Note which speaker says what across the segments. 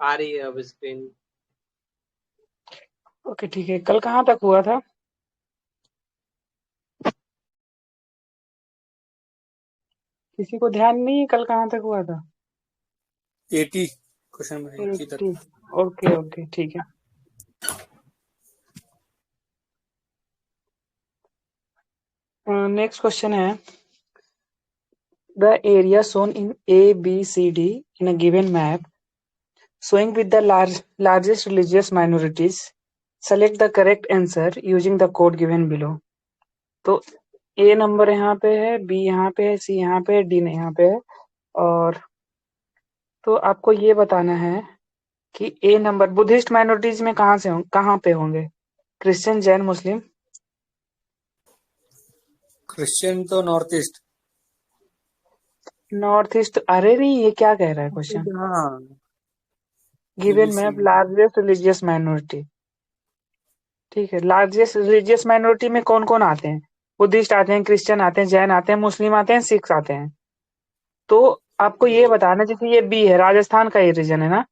Speaker 1: आ रही है अब स्क्रीन।
Speaker 2: ओके ठीक है, कल कहाँ तक हुआ था? किसी को ध्यान नहीं है कल कहाँ तक हुआ था?
Speaker 3: 80 क्वेश्चन नंबर 80 तक।
Speaker 2: 80। ओके ओके ठीक है। नेक्स्ट क्वेश्चन है, the area shown in ABCD in a given map showing with the largest religious minorities, select the correct answer using the code given below। तो ए नंबर यहाँ पे है, B यहाँ पे है, सी यहाँ पे है, डी यहाँ पे है। और तो आपको ये बताना है कि ए नंबर बुद्धिस्ट माइनॉरिटीज में कहाँ पे होंगे? क्रिश्चियन, जैन, मुस्लिम?
Speaker 3: क्रिश्चियन तो नॉर्थ ईस्ट।
Speaker 2: North east? अरे नहीं, ये क्या कह रहा है क्वेश्चन?
Speaker 3: हाँ,
Speaker 2: given map
Speaker 3: ABC.
Speaker 2: Largest religious minority. ठीक है, लार्जेस्ट रिलीजियस माइनॉरिटी में कौन कौन आते हैं? बुद्धिस्ट आते हैं, क्रिश्चियन आते हैं, जैन आते हैं, मुस्लिम आते हैं, सिख आते हैं। तो आपको ये बताना, जैसे ये बी है, राजस्थान का ये रीजन है ना,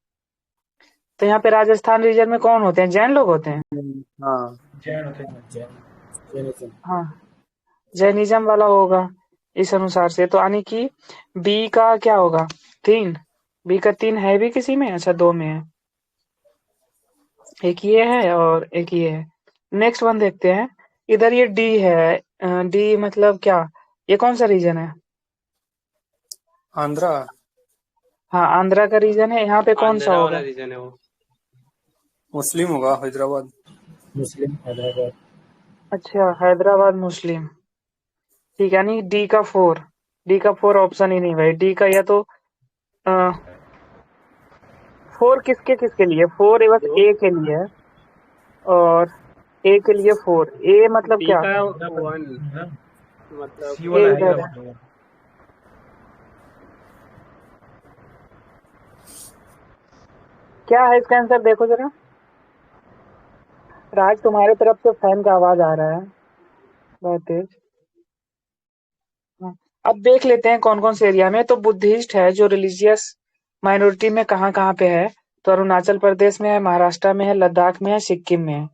Speaker 2: तो यहाँ पे राजस्थान रीजन में कौन होते हैं? जैन लोग होते हैं।
Speaker 3: हाँ,
Speaker 4: जैन होते हैं, जैनिज्म।
Speaker 2: हाँ, जैनिज्म वाला होगा इस अनुसार से। तो यानी कि बी का क्या होगा? 3। बी का 3 है भी किसी में? अच्छा, 2 में है। एक ये है और एक ये है। नेक्स्ट वन देखते हैं। इधर ये डी है, डी मतलब क्या? ये कौन सा रीजन है?
Speaker 3: आंध्रा।
Speaker 2: हाँ, आंध्रा का रीजन है। यहाँ पे कौन सा
Speaker 1: आंध्रा वाला
Speaker 2: होगा?
Speaker 1: रीजन है वो।
Speaker 3: मुस्लिम होगा, हैदराबाद।
Speaker 4: मुस्लिम हैदराबाद।
Speaker 2: अच्छा, हैदराबाद मुस्लिम। ठीक है, यानी डी का 4। डी का 4 ऑप्शन ही नहीं भाई। डी का या तो 4 किसके किसके लिए? 4 बस
Speaker 1: जो
Speaker 2: ए के लिए है। और ए के लिए 4। ए मतलब
Speaker 1: डी
Speaker 2: क्या?
Speaker 1: का
Speaker 4: हैदराबाद
Speaker 1: 1
Speaker 4: है ना,
Speaker 1: मतलब
Speaker 4: सी
Speaker 2: ए
Speaker 4: वाला
Speaker 2: इधर है।
Speaker 4: हैदराबाद होगा।
Speaker 2: क्या है इसका आंसर? देखो जरा। राज, तुम्हारे तरफ से फैन का आवाज आ रहा है बहुत तेज। हाँ, अब देख लेते हैं कौन कौन से एरिया में। तो बुद्धिस्ट है जो रिलीजियस माइनॉरिटी में कहाँ कहाँ पे है? तो अरुणाचल प्रदेश में है, महाराष्ट्र में है, लद्दाख में है, सिक्किम में है।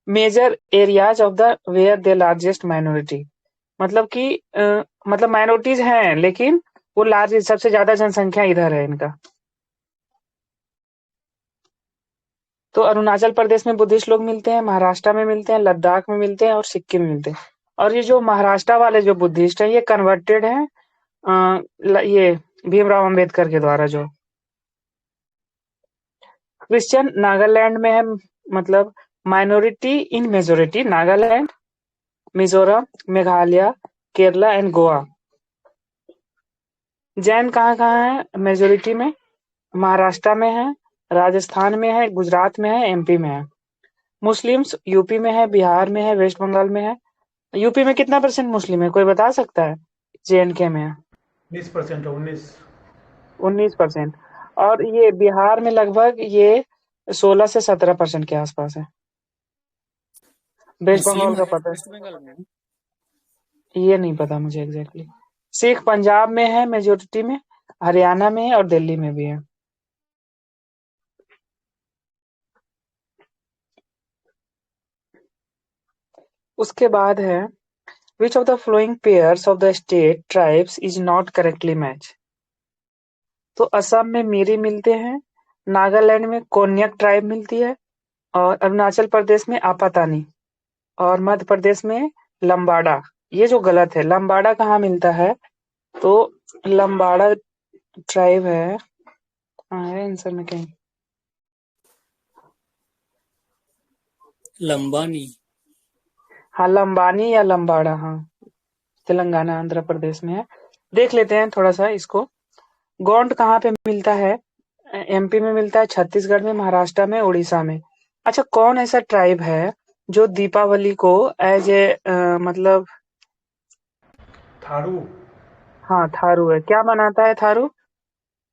Speaker 2: Major areas of the where the largest minority, मतलब कि मतलब माइनॉरिटीज हैं लेकिन वो लार्ज, सबसे ज्यादा जनसंख्या इधर है इनका। तो अरुणाचल प्रदेश में बुद्धिस्ट लोग मिलते हैं, महाराष्ट्र में मिलते हैं, लद्दाख में मिलते हैं और सिक्किम में मिलते हैं। और ये जो महाराष्ट्र वाले जो बुद्धिस्ट हैं ये कन्वर्टेड हैं ये भीमराव अंबेडकर के द्वारा। जो क्रिश्चियन नागालैंड में है, मतलब minority in majority Nagaland, Mizoram, Meghalaya, Kerala and Goa. Jain कहाँ कहाँ है मेजोरिटी में? महाराष्ट्र में है, राजस्थान में है, गुजरात में है, एमपी में है। मुस्लिम्स यूपी में है, बिहार में है, वेस्ट बंगाल में है। यूपी में कितना परसेंट मुस्लिम है, कोई बता सकता है? जेएनके में है
Speaker 4: 19% 19।
Speaker 2: 19%। और ये बिहार में लगभग ये 16 से 17% के आसपास है। वेस्ट
Speaker 3: मुस्लिम
Speaker 2: बंगाल का
Speaker 3: है
Speaker 2: पता
Speaker 3: वेस्ट बंगाल में।
Speaker 2: है, ये नहीं पता मुझे एग्जैक्टली। सिख पंजाब में है मेजोरिटी में, हरियाणा में है और दिल्ली में भी है। उसके बाद है, विच of the flowing pairs of the state tribes is not correctly match. तो असम में मीरी मिलते हैं, नागालैंड में कोन्याक ट्राइब मिलती है, और अरुणाचल प्रदेश में आपातानी, और मध्य प्रदेश में लंबाड़ा। ये जो गलत है, लंबाड़ा कहाँ मिलता है? तो लंबाड़ा ट्राइब है, हाँ है आंसर में कहीं।
Speaker 3: लंबानी।
Speaker 2: हाँ, लंबानी या लंबाड़ा, हाँ, तेलंगाना आंध्र प्रदेश में है। देख लेते हैं थोड़ा सा इसको। गोंड कहाँ पे मिलता है? एमपी में मिलता है, छत्तीसगढ़ में, महाराष्ट्र में, उड़ीसा में। अच्छा, कौन ऐसा ट्राइब है जो दीपावली को एज ए मतलब,
Speaker 4: थारू।
Speaker 2: हाँ थारू है। क्या मनाता है थारू?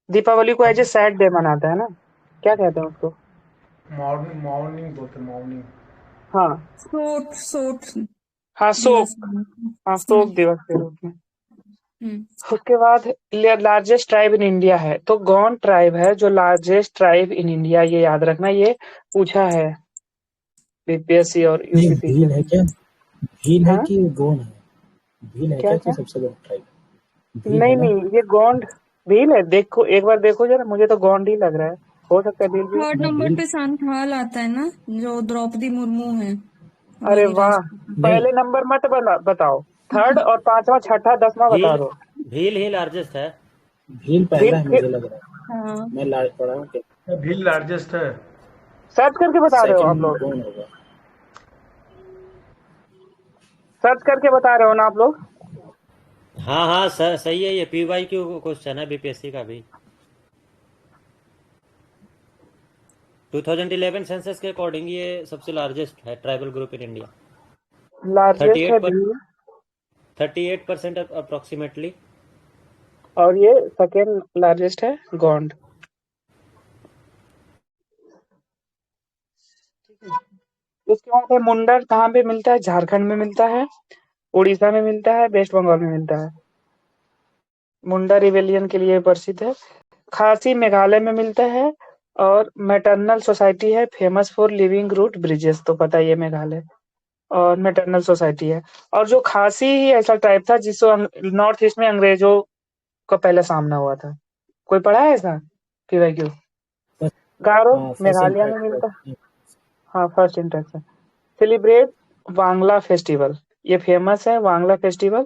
Speaker 2: दीपावली को एज ए सैड डे मनाता है ना, क्या कहते हैं उसको?
Speaker 4: मॉर्निंग मॉर्निंग बोलते हैं, मॉर्निंग।
Speaker 2: हाँ
Speaker 5: सूट सूट
Speaker 2: हाँ,
Speaker 5: दिवस।
Speaker 2: शोक। हाँ, शोक दिवस के रूप में। उसके बाद लार्जेस्ट ट्राइब इन इंडिया है, तो गौंड ट्राइब है जो लार्जेस्ट ट्राइब इन इंडिया, ये याद रखना, ये पूछा है बीपीएससी और
Speaker 4: नहीं,
Speaker 2: यूपीपीसी
Speaker 4: भील है
Speaker 2: में।
Speaker 4: क्या? भील है
Speaker 2: हाँ,
Speaker 4: कि गोंड है? भील है
Speaker 2: क्या
Speaker 4: क्या कि
Speaker 2: क्या?
Speaker 4: सबसे बड़ा ट्राइब? भील है
Speaker 2: नहीं
Speaker 4: ना?
Speaker 2: नहीं, ये गौंड भील है, देखो एक बार देखो जरा, मुझे तो गौंड ही लग रहा है, हो सकता है भील भी हो।
Speaker 5: थर्ड
Speaker 4: मैं
Speaker 5: नंबर
Speaker 4: भील
Speaker 5: पे सांथाल आता है ना, जो द्रौपदी मुर्मू है,
Speaker 2: अरे
Speaker 5: हमारी
Speaker 2: वाह,
Speaker 5: राष्ट्रपति।
Speaker 4: नहीं,
Speaker 2: पहले नंबर मत बताओ, थर्ड और पांचवा छठा 10वां बता
Speaker 6: भील
Speaker 2: दो।
Speaker 6: भील ही लार्जेस्ट है।
Speaker 4: भील
Speaker 2: भील
Speaker 4: पहला है
Speaker 2: फिर
Speaker 4: मुझे लग रहा
Speaker 5: हाँ।
Speaker 4: है। मैं लाज पढ़ा हूँ क्या?
Speaker 7: भील लार्जेस्ट है।
Speaker 2: सर्च करके बता रहे हो आप
Speaker 4: सेकंड
Speaker 2: लोग?
Speaker 4: गोंड होगा।
Speaker 2: सर्च करके बता रहे हो ना आप लोग?
Speaker 6: हाँ हाँ सही है, ये PYQ क्वेश्चन है बीपीएससी का भी। 2011 सेंसस के अकॉर्डिंग ये सबसे लार्जेस्ट है tribal group in India.
Speaker 2: Largest है
Speaker 6: 38
Speaker 2: भील,
Speaker 6: 38% अप्रोक्सीमेटली।
Speaker 2: और ये सेकेंड लार्जेस्ट है गौंड। उसके बाद है मुंडर, कहाँ पे मिलता है? झारखंड में मिलता है, उड़ीसा में मिलता है, वेस्ट बंगाल में मिलता है। मुंडा रिवेलियन के लिए प्रसिद्ध है। खासी मेघालय में मिलता है, और मैटरनल सोसाइटी है famous for living root bridges, तो पता ही है मेघालय, और मैटरनल सोसाइटी है। और जो खासी ही ऐसा टाइप था जिसको नॉर्थ ईस्ट में अंग्रेजों का पहले सामना हुआ था, कोई पढ़ा है ऐसा पीवाईक्यू? गारो
Speaker 4: हाँ, फर्स्ट
Speaker 2: मेघालय में मिलता है।
Speaker 4: इंटरेक्ट।
Speaker 2: हाँ, first interaction. Celebrate Wangala festival, ये फेमस है Wangala festival,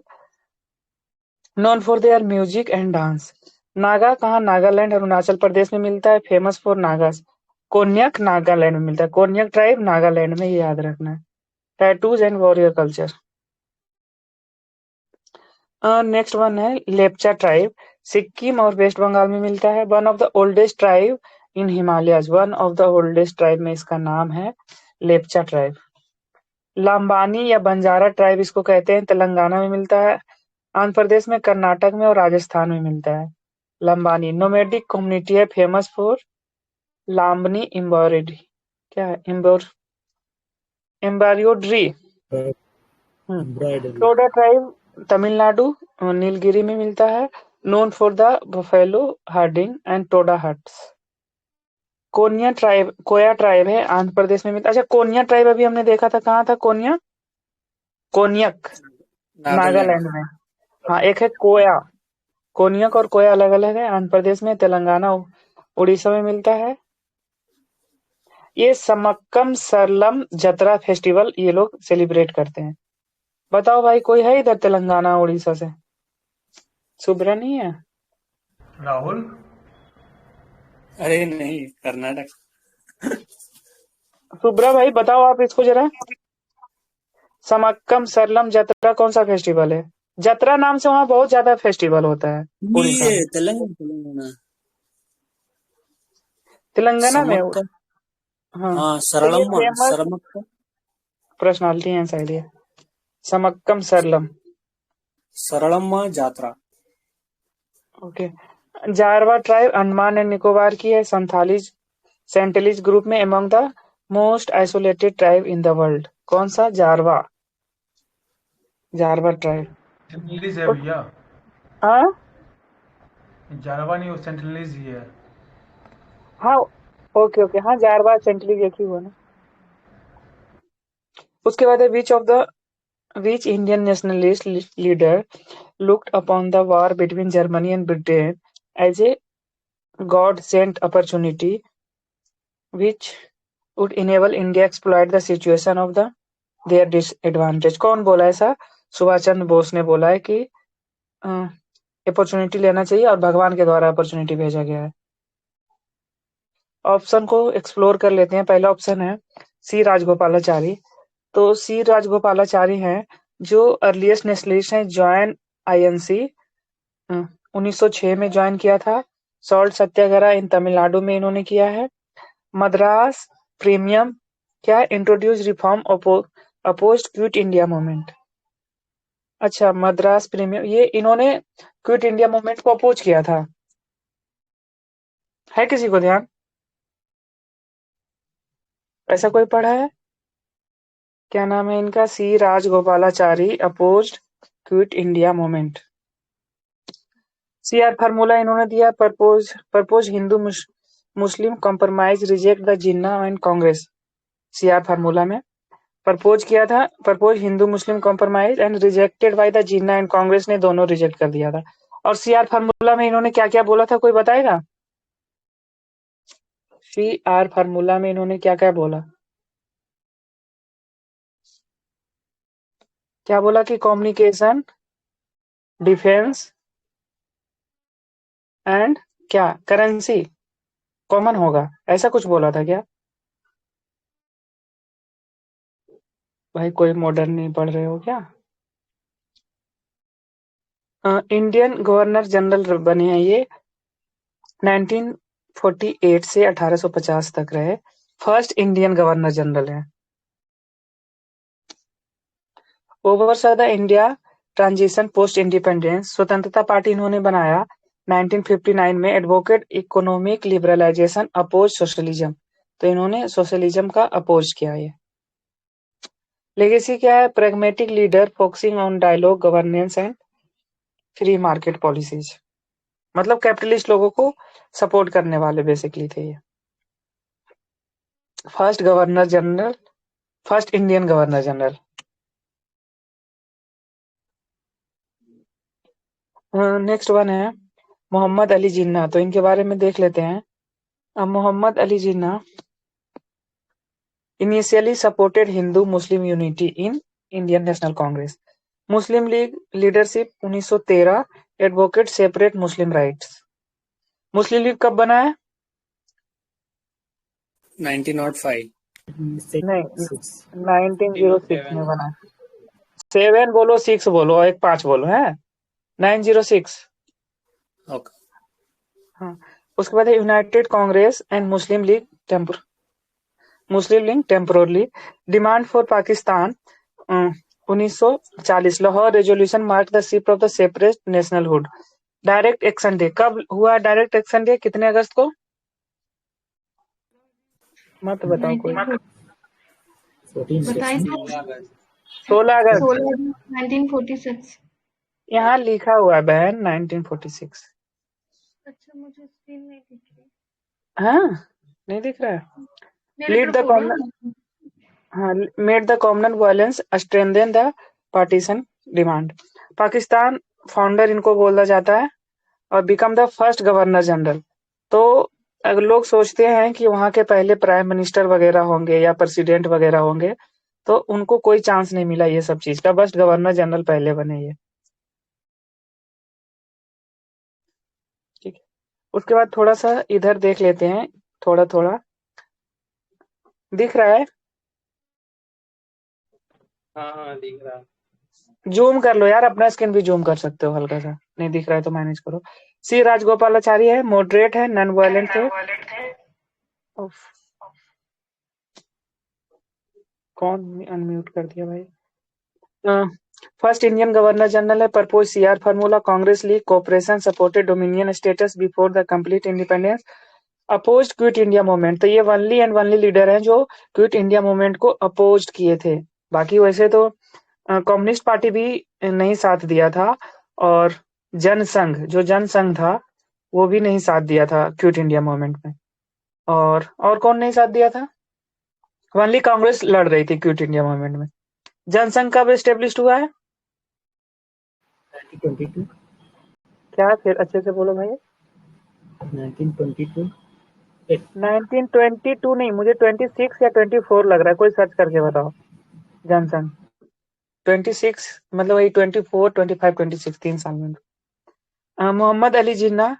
Speaker 2: known for their music and dance. Naga कहाँ? नागालैंड और अरुणाचल प्रदेश में मिलता है, फेमस फॉर नागास। कोन्यक नागालैंड में मिलता है, कोन्यक ट्राइब नागालैंड में, ये याद रखना है। Tattoos and warrior culture. Next one है लेप्चा ट्राइब, सिक्किम और वेस्ट बंगाल में मिलता है। One of the oldest tribe in Himalayas, one of the oldest tribe में इसका नाम है लेप्चा ट्राइब। लाम्बानी या बंजारा ट्राइब इसको कहते हैं, तेलंगाना में मिलता है, आंध्र प्रदेश में, कर्नाटक में और राजस्थान में मिलता है। लंबानी नोमैडिक कम्युनिटी है, फेमस फॉर लाम्बनी एम्ब्रॉयडरी, क्या है embroidery.
Speaker 4: Embroidery.
Speaker 2: Toda tribe Tamil Nadu, Nilgiri में मिलता है, known for the buffalo herding and Toda huts. Koya tribe है, आंध्र प्रदेश में मिलता है। अच्छा, कोन्या ट्राइब अभी हमने देखा था, कहाँ था कोन्या? कोन्यक
Speaker 3: नागालैंड।
Speaker 2: नागालैंड में। हाँ, एक है कोया, कोन्यक और कोया अलग अलग है, आंध्र प्रदेश में, तेलंगाना उड़ीसा में मिलता है। ये समक्कम सरलम जतरा फेस्टिवल ये लोग सेलिब्रेट करते हैं। बताओ भाई, कोई है इधर तेलंगाना उड़ीसा से? सुब्रा नहीं है?
Speaker 7: राहुल।
Speaker 3: अरे नहीं, कर्नाटक।
Speaker 2: सुब्रा भाई बताओ आप इसको जरा, समक्कम सरलम जतरा कौन सा फेस्टिवल है? जतरा नाम से वहां बहुत ज्यादा फेस्टिवल होता है उड़ीसा
Speaker 3: ये
Speaker 2: में।
Speaker 3: तेलंगाना।
Speaker 2: तेलंगाना में?
Speaker 3: समक्का।
Speaker 2: हाँ,
Speaker 3: हाँ,
Speaker 2: तो ये
Speaker 3: सरलम्मा
Speaker 2: फेमस
Speaker 3: सरमक्का।
Speaker 2: पर्सनालिटी है शायद ये, Sammakka Saralamma.
Speaker 3: Saralamma Jatra.
Speaker 2: Okay. Jarawa tribe Andaman and Nicobar की है, संथालीज सेंटिलीज ग्रुप में among the most isolated tribe in the world. कौन सा? जारवा ट्राइब।
Speaker 7: सेंटिनलीज है भैया।
Speaker 2: हाँ
Speaker 7: जारवा नहीं, वो सेंटिनलीज ही है।
Speaker 2: हाँ, ओके ओके, हाँ जारवा सेंटिलीज एक ही हुआ ना। उसके बाद है which Indian nationalist leader looked upon the war between Germany and Britain as a God sent opportunity which would enable India exploit the situation of their disadvantage। कौन बोला ऐसा? सुभाष चंद्र बोस ने बोला है कि अपॉर्चुनिटी लेना चाहिए, और भगवान के द्वारा अपॉर्चुनिटी भेजा गया है। ऑप्शन को एक्सप्लोर कर लेते हैं। पहला ऑप्शन है सी राजगोपालाचारी, तो सी राजगोपालाचारी हैं जो अर्लीस्ट नेशनलिस्ट हैं, ज्वाइन आईएनसी 1906 में ज्वाइन किया था। सॉल्ट सत्याग्रह इन तमिलनाडु में इन्होंने किया है। मद्रास प्रीमियम क्या? Introduce reform opposed Quit India movement. अच्छा, मद्रास प्रीमियम, ये इन्होंने क्विट इंडिया मूवमेंट को अपोज किया था। है किसी को ध्यान? ऐसा कोई पढ़ा है? क्या नाम है इनका? C Rajagopalachari opposed Quit India Movement. CR formula इन्होंने दिया, propose Hindu Muslim compromise reject the Jinnah and Congress. CR formula में प्रपोज किया था, propose Hindu Muslim compromise and rejected by the Jinnah and Congress ने दोनों रिजेक्ट कर दिया था। और CR फार्मूला में इन्होंने क्या क्या बोला था, कोई बताएगा? CR फार्मूला में इन्होंने क्या क्या बोला? क्या बोला कि कम्युनिकेशन, डिफेंस एंड क्या करेंसी कॉमन होगा, ऐसा कुछ बोला था क्या? भाई कोई मॉडर्न नहीं पढ़ रहे हो क्या? इंडियन गवर्नर जनरल बने हैं ये 1948 से 1850 तक रहे, फर्स्ट इंडियन गवर्नर जनरल है। Oversaw the India transition post independence, स्वतंत्रता पार्टी इन्होंने बनाया 1959 में, advocate economic liberalisation oppose socialism, तो इन्होंने सोशलिज्म का अपोज किया है। लेगेसी क्या है? Pragmatic leader focusing on dialogue governance and free market policies, मतलब कैपिटलिस्ट लोगों को सपोर्ट करने वाले बेसिकली थे ये। First governor general, first Indian governor general. Next one है मोहम्मद अली जिन्ना, तो इनके बारे में देख लेते हैं। Mohammad Ali Jinnah initially supported Hindu Muslim unity in Indian National Congress, Muslim League leadership 1913, advocate separate Muslim rights. Muslim League कब बना है?
Speaker 3: 1905।
Speaker 2: नहीं, 1906 में बना है। 7 बोलो 6 बोलो, एक 5 बोलो है। 906।
Speaker 3: ओके।
Speaker 2: हाँ, उसके बाद है united Congress and Muslim League temporally demand for Pakistan 1940, Lahore Resolution mark the shift of the separate nationhood. Direct action day कब हुआ? डायरेक्ट एक्शन डे कितने अगस्त को? मत बताओ कोई। 16 अगस्त।
Speaker 5: 1946।
Speaker 2: यहाँ लिखा हुआ है बहन 1946।
Speaker 5: अच्छा, मुझे स्क्रीन नहीं दिख रही।
Speaker 2: हाँ, नहीं दिख रहा है।
Speaker 5: मेरे
Speaker 2: लीड द
Speaker 5: तरफ
Speaker 2: कॉमन, हाँ, made the common violence strengthen the partition demand. Pakistan founder इनको बोला जाता है और become the first governor general. तो अगर लोग सोचते हैं कि वहां के पहले प्राइम मिनिस्टर वगैरह होंगे या प्रेसिडेंट वगैरह होंगे, तो उनको कोई चांस नहीं मिला ये सब चीज का, बस गवर्नर जनरल पहले बने ये। ठीक है, उसके बाद थोड़ा सा इधर देख लेते हैं, थोड़ा थोड़ा दिख रहा है।
Speaker 1: हाँ दिख रहा है।
Speaker 2: जूम कर लो यार, अपना स्क्रीन भी जूम कर सकते हो हल्का सा, नहीं दिख रहा है तो मैनेज करो। सी राजगोपालाचारी है, मॉडरेट है, नॉन वायलेंट थे। उफ, कौन अनम्यूट कर दिया भाई? फर्स्ट इंडियन गवर्नर जनरल है, propose CR formula, Congress league cooperation supported dominion status before the complete independence, opposed Quit India movement. तो ये वनली एंड वनली लीडर हैं जो क्विट इंडिया मूवमेंट को अपोज किए थे। बाकी वैसे तो कम्युनिस्ट पार्टी भी नहीं साथ दिया था, और जनसंघ, जो जनसंघ था वो भी नहीं साथ दिया था क्विट इंडिया मूवमेंट में। और कौन नहीं साथ दिया था? वनली कांग्रेस लड़ रही थी क्विट इंडिया मूवमेंट में। जनसंघ कब एस्टेब्लिश हुआ है?
Speaker 4: 1922।
Speaker 2: क्या, फिर अच्छे से बोलो भाई।
Speaker 4: 1922।
Speaker 2: 1922 नहीं, मुझे 26 या 24 लग रहा है, कोई सर्च करके बताओ। जनसंघ 26, मतलब वही 24, 25, 26, 3 साल में। Mohammad Ali Jinnah,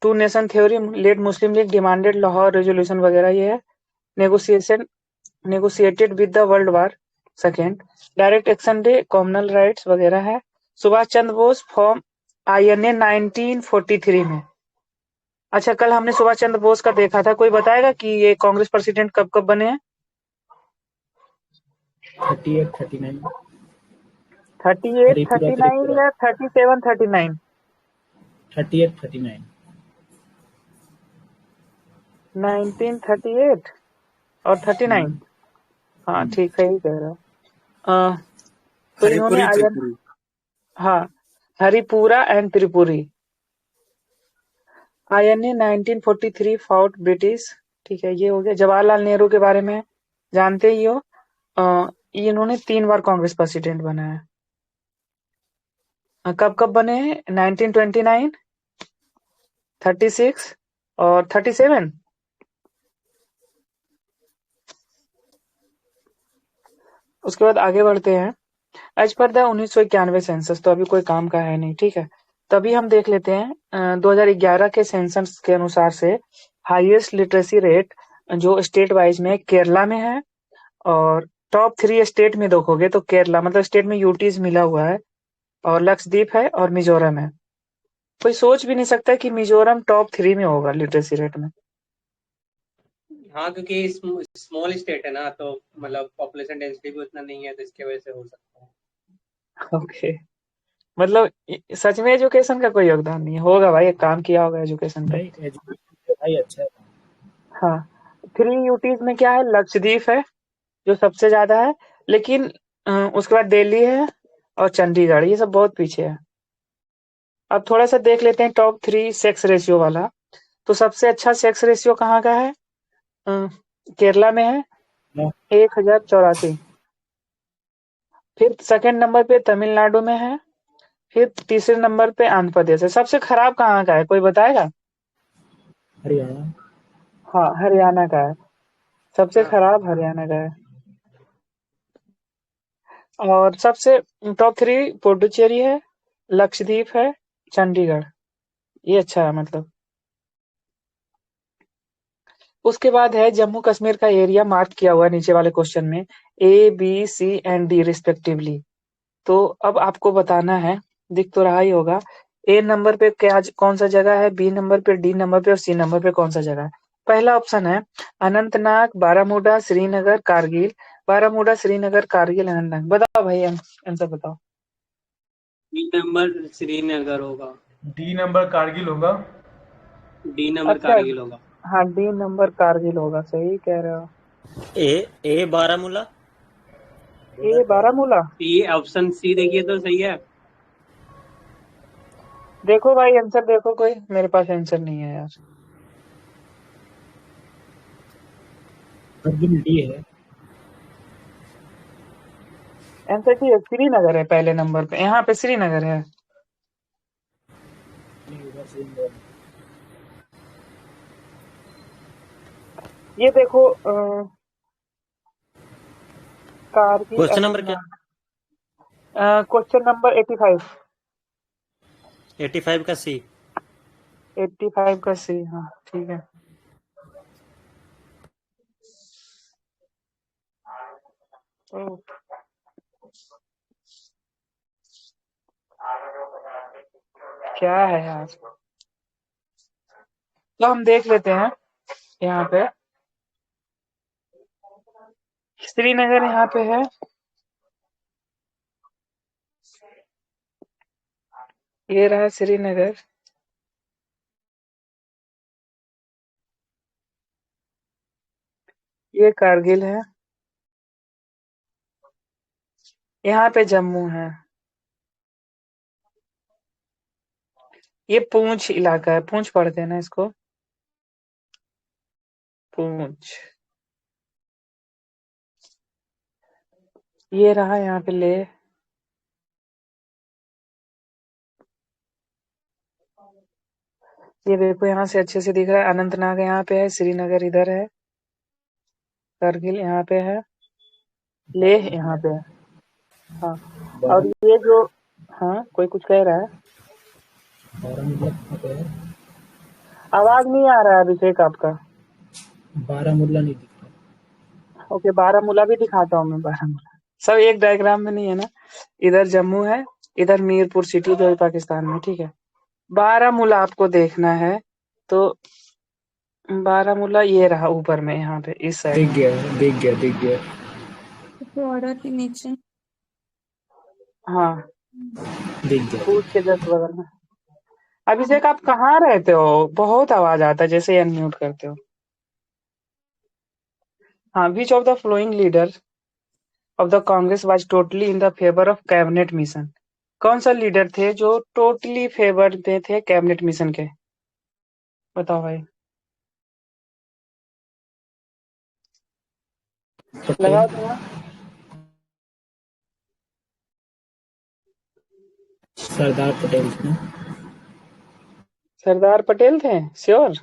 Speaker 2: two nation theory led Muslim League demanded Lahore Resolution वगैरह ये है। Negotiated with the world war second, direct action day, communal riots वगैरह है। सुभाष चंद्र बोस फॉर्म INA 1943 में। अच्छा, कल हमने सुभाष चंद्र बोस का देखा था, कोई बताएगा कि ये कांग्रेस प्रेसिडेंट कब कब बने हैं?
Speaker 4: 38, 39।
Speaker 2: 38,
Speaker 4: त्रिपुरा
Speaker 2: 39 या 37, 39?
Speaker 4: 38, 39।
Speaker 2: 1938 और 39। हाँ ठीक, सही कह रहे हो। तो इन्होंने
Speaker 3: हरिपुरी त्रिपुरी।
Speaker 2: हाँ, Haripura and Tripuri. INA 1943 fought British. ठीक है, ये हो गया। जवाहरलाल नेहरू के बारे में जानते ही हो। ये इन्होंने 3 बार कांग्रेस प्रेसिडेंट बना है। कब कब बने हैं? 1929, 36 और 37। उसके बाद आगे बढ़ते हैं। एज पर द 1991 सेंसस, तो अभी कोई काम का है नहीं, ठीक है। तभी हम देख लेते हैं 2011 के सेंसस के अनुसार से हाईएस्ट लिटरेसी रेट जो स्टेट वाइज में केरला में है। और टॉप 3 स्टेट में देखोगे तो केरला, मतलब स्टेट में यूटीज मिला हुआ है, और लक्षद्वीप है और मिजोरम है। कोई सोच भी नहीं सकता कि मिजोरम टॉप 3 में होगा लिटरेसी रेट में।
Speaker 1: हाँ, क्योंकि स्मॉल स्टेट है ना, तो मतलब पॉपुलेशन डेंसिटी भी उतना नहीं है, तो इसके वजह से हो सकता है।
Speaker 2: ओके, मतलब सच में एजुकेशन का कोई योगदान नहीं है। होगा भाई, एक काम किया होगा एजुकेशन पे।
Speaker 4: भाई एजुकेशन भाई अच्छा है।
Speaker 2: हाँ, 3 यूटीज में क्या है? लक्षद्वीप है जो सबसे ज्यादा है, लेकिन उसके बाद दिल्ली है और चंडीगढ़, ये सब बहुत पीछे है। अब थोड़ा सा देख लेते हैं टॉप 3 सेक्स रेशियो वाला। तो सबसे अच्छा सेक्स रेशियो कहाँ का है? अ, केरला में है,
Speaker 4: नो
Speaker 2: 1084। फिर सेकंड नंबर पे तमिलनाडु में है। फिर तीसरे नंबर पे आंध्र प्रदेश है। सबसे खराब कहाँ का है, कोई बताएगा?
Speaker 4: हरियाणा।
Speaker 2: हाँ, हरियाणा का है। सबसे
Speaker 1: हाँ,
Speaker 2: खराब हरियाणा का है। और सबसे टॉप 3 पुडुचेरी है, लक्षद्वीप है, चंडीगढ़। ये अच्छा है मतलब। उसके बाद है जम्मू कश्मीर का एरिया मार्क किया हुआ है नीचे वाले क्वेश्चन में, A, B, C and D respectively. तो अब आपको बताना है, दिख तो रहा ही होगा। A नंबर पे क्या, कौन सा जगह है, B नंबर पे, D नंबर पे और C नंबर पे कौन सा जगह है? पहला ऑप्शन है अनंतनाग, बारामूला, श्रीनगर, कारगिल। बारामूला, श्रीनगर, कारगिल, अनंतनाग। बताओ भाई, आंसर बताओ।
Speaker 1: 3 नंबर श्रीनगर होगा।
Speaker 7: डी नंबर कारगिल होगा।
Speaker 1: D नंबर
Speaker 2: अच्छा,
Speaker 1: कारगिल होगा।
Speaker 2: हाँ, D नंबर कारगिल होगा, सही कह रहे हो।
Speaker 6: ए बारामूला।
Speaker 2: ए बारामूला।
Speaker 1: ये ऑप्शन सी देखिए तो सही है।
Speaker 2: देखो भाई, आंसर देखो, कोई मेरे पास आंसर नहीं है यार।
Speaker 4: कारगिल डी है।
Speaker 2: आंसर की श्रीनगर है पहले नंबर पे, यहाँ पे श्रीनगर है।
Speaker 4: नहीं उधर से इंदौर।
Speaker 2: ये देखो कारगिल,
Speaker 6: क्वेश्चन नंबर क्या?
Speaker 2: अनंतनाग। Question number 85।
Speaker 6: 85 का सी।
Speaker 2: 85 का सी, हाँ ठीक है। ओ, क्या है यार। तो हम देख लेते हैं यहाँ पे, श्रीनगर यहाँ पे है। ये रहा श्रीनगर। ये कारगिल है। यहाँ पे जम्मू है। ये पूंछ इलाका है, पूंछ पढ़ते हैं ना इसको, पूंछ। ये रहा यहाँ पे ले। ये देखो यहाँ से अच्छे से दिख रहा है, अनंतनाग यहाँ पे है, श्रीनगर इधर है, करगिल यहाँ पे है, लेह यहाँ पे है। हाँ, और ये जो, हाँ कोई कुछ कह रहा है,
Speaker 4: बारामूला कहाँ पे है?
Speaker 2: आवाज नहीं आ रहा है अभिषेक आपका।
Speaker 4: बारामूला नहीं दिख रहा।
Speaker 2: ओके, बारामूला भी दिखाता हूँ मैं, बारामूला सब एक डायग्राम में नहीं है ना। इधर जम्मू है, इधर मीरपुर सिटी जो है पाकिस्तान में, ठीक है। बारामूला आपको देखना है तो बारामूला ये रहा ऊपर में, यहाँ पे इस साइड
Speaker 4: दिख
Speaker 2: में।
Speaker 4: गया दिख गया दिख गया।
Speaker 5: बॉर्डर के नीचे।
Speaker 2: हाँ,
Speaker 4: दिख गया।
Speaker 2: पूछ के जस्ट बगल में। अभिषेक आप कहाँ रहते हो? बहुत आवाज आता है जैसे अनम्यूट करते हो। हाँ, विच of the flowing leader of the Congress was totally in the favour of cabinet mission? कौन सा लीडर थे जो टोटली फेवर में थे कैबिनेट मिशन के? बताओ भाई,
Speaker 4: पटेल।
Speaker 2: लगा दूंगा।
Speaker 4: सरदार पटेल थे।
Speaker 2: सरदार पटेल थे, श्योर?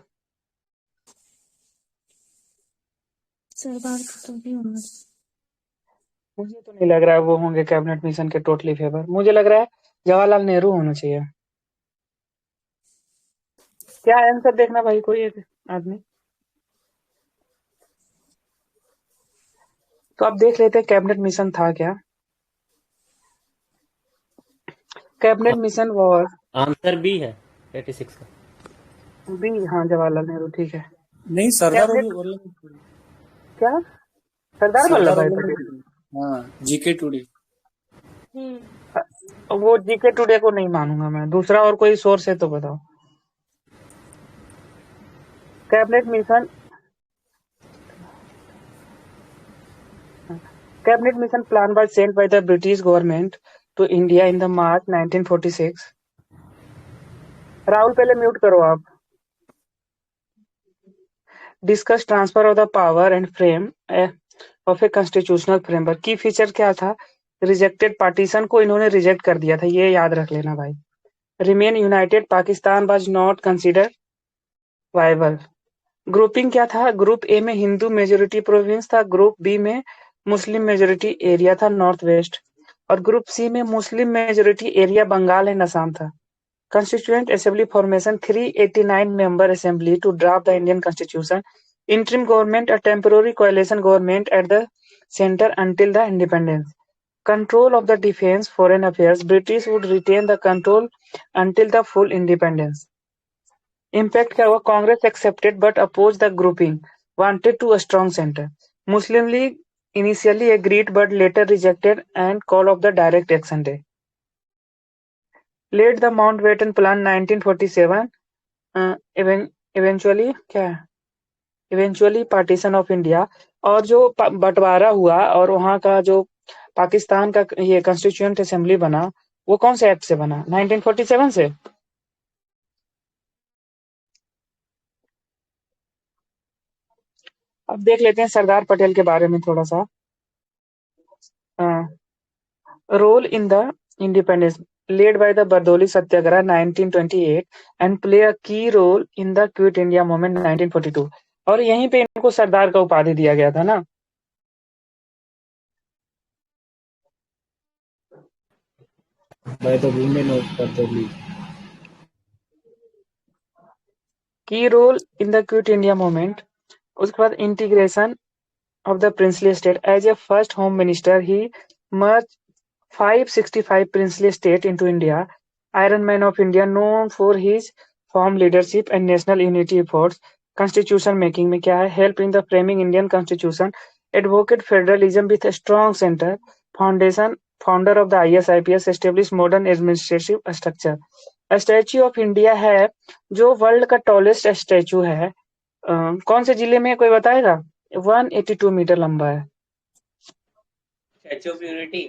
Speaker 5: सरदार पटेल भी होना चाहिए।
Speaker 2: मुझे तो नहीं लग रहा है वो होंगे कैबिनेट मिशन के टोटली फेवर। मुझे लग रहा है जवाहरलाल नेहरू होना चाहिए। क्या आंसर देखना भाई, कोई एक आदमी। तो अब देख लेते हैं कैबिनेट मिशन था क्या। Cabinet mission was
Speaker 6: answer B है 86 का।
Speaker 2: बी। हाँ, जवाहरलाल नेहरू, ठीक है।
Speaker 3: नहीं, सरदार
Speaker 2: कैबिनेट
Speaker 3: वल्लभ भाई
Speaker 2: क्या? सरदार वल्लभ
Speaker 3: सरदार
Speaker 2: भाई
Speaker 3: वल्लभ
Speaker 2: पटेल।
Speaker 3: भाई हाँ, जीके टुडे।
Speaker 2: वो जीके टुडे को नहीं मानूंगा मैं, दूसरा और कोई सोर्स है तो बताओ। Cabinet mission, cabinet mission plan was sent by the British government to India in the March 1946. Rahul पहले म्यूट करो आप। Discuss transfer of the power and frame of a constitutional framework. की फीचर क्या था? रिजेक्टेड पार्टीशन को इन्होंने reject कर दिया था, ये याद रख लेना भाई। Remain united Pakistan was not consider viable. Grouping क्या था? ग्रुप ए में हिंदू मेजोरिटी प्रोविंस था, ग्रुप बी में मुस्लिम मेजोरिटी एरिया था नॉर्थ वेस्ट, और ग्रुप सी में Muslim majority area Bengal and Assam था। Constituent Assembly formation 389 member assembly to draft the Indian Constitution. Interim government, a temporary coalition government at the center until the independence. Control of the defense, foreign affairs. British would retain the control until the full independence. Impact क्या हुआ? Congress accepted but opposed the grouping. Wanted to a strong center. Muslim League initially agreed but later rejected and call of the direct action day. Led the Mountbatten Plan 1947. Eventually क्या है? Eventually partition of India. और जो बंटवारा हुआ और वहां का जो पाकिस्तान का ये कॉन्स्टिट्यूएंट असेंबली बना, वो कौन से एक्ट से बना? 1947 से। अब देख लेते हैं सरदार पटेल के बारे में थोड़ा सा। Role in the independence led by the Bardoli Satyagraha 1928 and play a key role in the Quit India Movement 1942। और यहीं पे इनको सरदार का उपाधि दिया गया था ना।
Speaker 4: By the women of Bardoli।
Speaker 2: की role in the quit India movement. उसके बाद integration of the princely state. As a first home minister, he merged 565 princely states into India. Iron Man of India, known for his firm leadership and national unity efforts. Constitution making में क्या है? Help in the framing Indian Constitution. Advocate federalism with a strong center. Foundation, founder of the IS/IPS, established modern administrative structure. Statue of India है जो world का tallest statue है, कौन से जिले में है, कोई बताएगा? 182 मीटर लंबा है।
Speaker 1: Statue of unity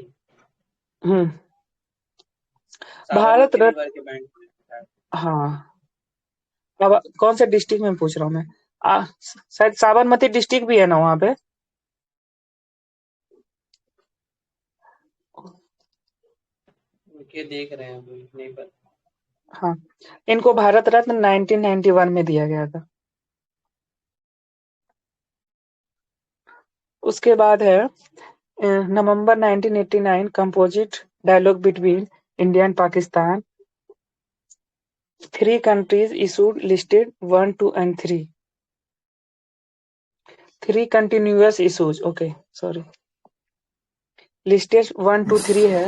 Speaker 2: hmm. Bharat
Speaker 1: Sabarmati
Speaker 2: Ratna,
Speaker 1: river के बैंक में है।
Speaker 2: हाँ। अब कौन से डिस्ट्रिक्ट में पूछ रहा हूँ मैं? शायद साबरमती डिस्ट्रिक्ट भी है ना वहां पे।
Speaker 1: ओके, देख रहे हैं अभी, नहीं पता।
Speaker 2: हाँ, इनको भारत रत्न 1991 में दिया गया था। उसके बाद है November 1989 composite dialogue between India and Pakistan. 3 countries issued listed 1, 2 and 3. 3 continuous issues. Okay, sorry. Listed 1, 2, 3 है।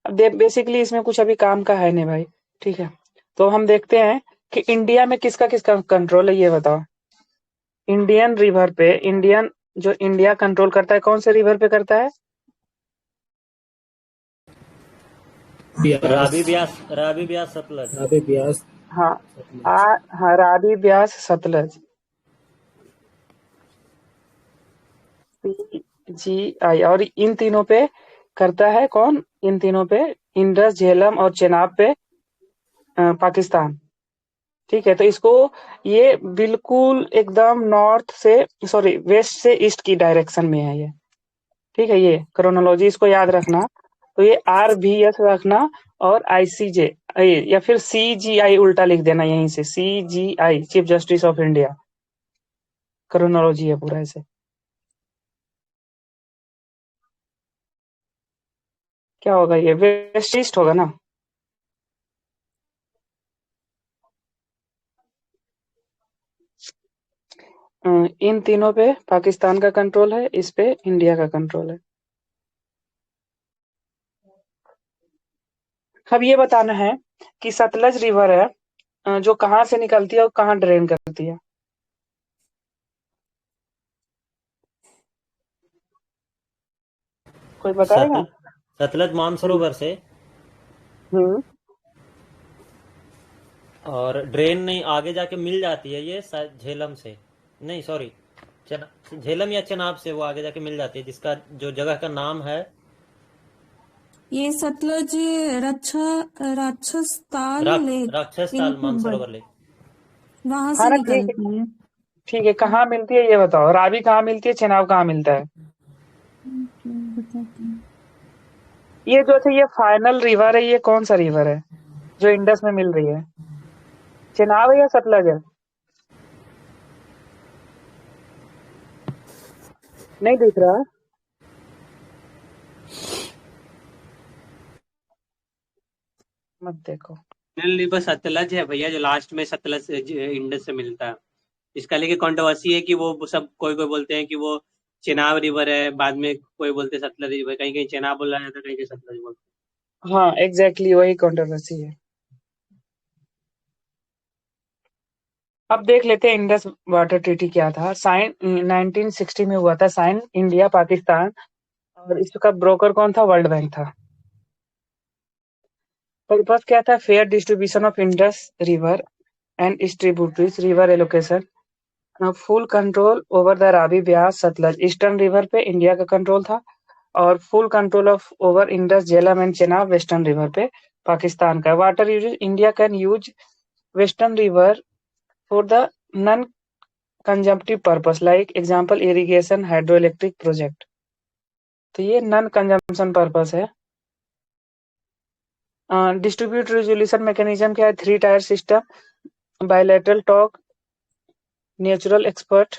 Speaker 2: अब बेसिकली इसमें कुछ अभी काम का है नहीं भाई, ठीक है। तो हम देखते हैं कि इंडिया में किसका किसका कंट्रोल है, ये बताओ। इंडियन रिवर पे, इंडियन जो इंडिया कंट्रोल करता है कौन से रिवर पे करता है?
Speaker 6: रावी ब्यास सतलज।
Speaker 4: रावी ब्यास
Speaker 2: हाँ,
Speaker 4: सतलज।
Speaker 2: हाँ, रावी ब्यास सतलज। PGI। और इन तीनों पे करता है कौन? इन तीनों पे इंडस, झेलम और चेनाब पे पाकिस्तान। ठीक है, तो इसको ये बिल्कुल एकदम वेस्ट से ईस्ट की डायरेक्शन में है ये। ठीक है, ये क्रोनोलॉजी इसको याद रखना। तो ये RVS रखना और ICJ या फिर CGI उल्टा लिख देना यहीं से, CGI chief justice of India. Chronology है पूरा ऐसे। क्या होगा ये, वेस्ट ईस्ट होगा ना। इन तीनों पे पाकिस्तान का कंट्रोल है, इस पे इंडिया का कंट्रोल है। अब ये बताना है कि सतलज रिवर है जो कहाँ से निकलती है और कहाँ ड्रेन करती है। कोई बताएगा?
Speaker 6: सतलज मानसरोवर से,
Speaker 2: हम्म
Speaker 6: और ड्रेन नहीं आगे जाके मिल जाती है ये शायद झेलम से, नहीं सॉरी झेलम या चेनाब से वो आगे जाके मिल जाती है, जिसका जो जगह का नाम है
Speaker 5: ये सतलज राक्षसताल लेक
Speaker 6: राक्षस
Speaker 5: इन
Speaker 6: ताल
Speaker 5: कुंभल,
Speaker 6: मानसरोवर लेक।
Speaker 5: वहां
Speaker 2: हाँ
Speaker 5: से
Speaker 2: ना, ठीक है।
Speaker 5: निकलती है।
Speaker 2: ठीक है, कहाँ मिलती है ये बताओ। रावी कहाँ मिलती है, चेनाब कहाँ मिलता है?
Speaker 5: बताती हूँ।
Speaker 2: ये जो है ये फाइनल रिवर है, ये कौन सा रिवर है जो इंडस में मिल रही है? चेनाब है या सतलज है? नहीं दिख रहा। मत देखो।
Speaker 1: फाइनल रिवर सतलज है भैया, जो लास्ट में सतलज से इंडस से मिलता है। इसका लेके कंट्रोवर्सी है कि वो सब कोई कोई बोलते हैं कि वो चेनाब रिवर है, बाद में कोई बोलते हैं सतलज रिवर, कहीं कहीं चेनाब बोला जाता है, कहीं कहीं सतलज बोलते
Speaker 2: हाँ एग्जैक्टली वही कंट्रोवर्सी है। अब देख लेते हैं इंडस वाटर ट्रीटी क्या था। साइन 1960 में हुआ था साइन, इंडिया पाकिस्तान, और इसका ब्रोकर कौन था? वर्ल्ड बैंक था। पर्पस क्या था? Fair distribution of Indus river and its tributaries, river allocation, full control over the Ravi, Beas, Sutlej. Eastern river पे इंडिया का कंट्रोल था, और full control of over Indus, Jhelum and Chenab western river पे पाकिस्तान का। Water uses, India can use western river for the non consumptive purpose, like example irrigation, hydro electric project. तो ये non consumption purpose है। Distribute resolution mechanism क्या है? 3 tier system, bilateral talk, neutral expert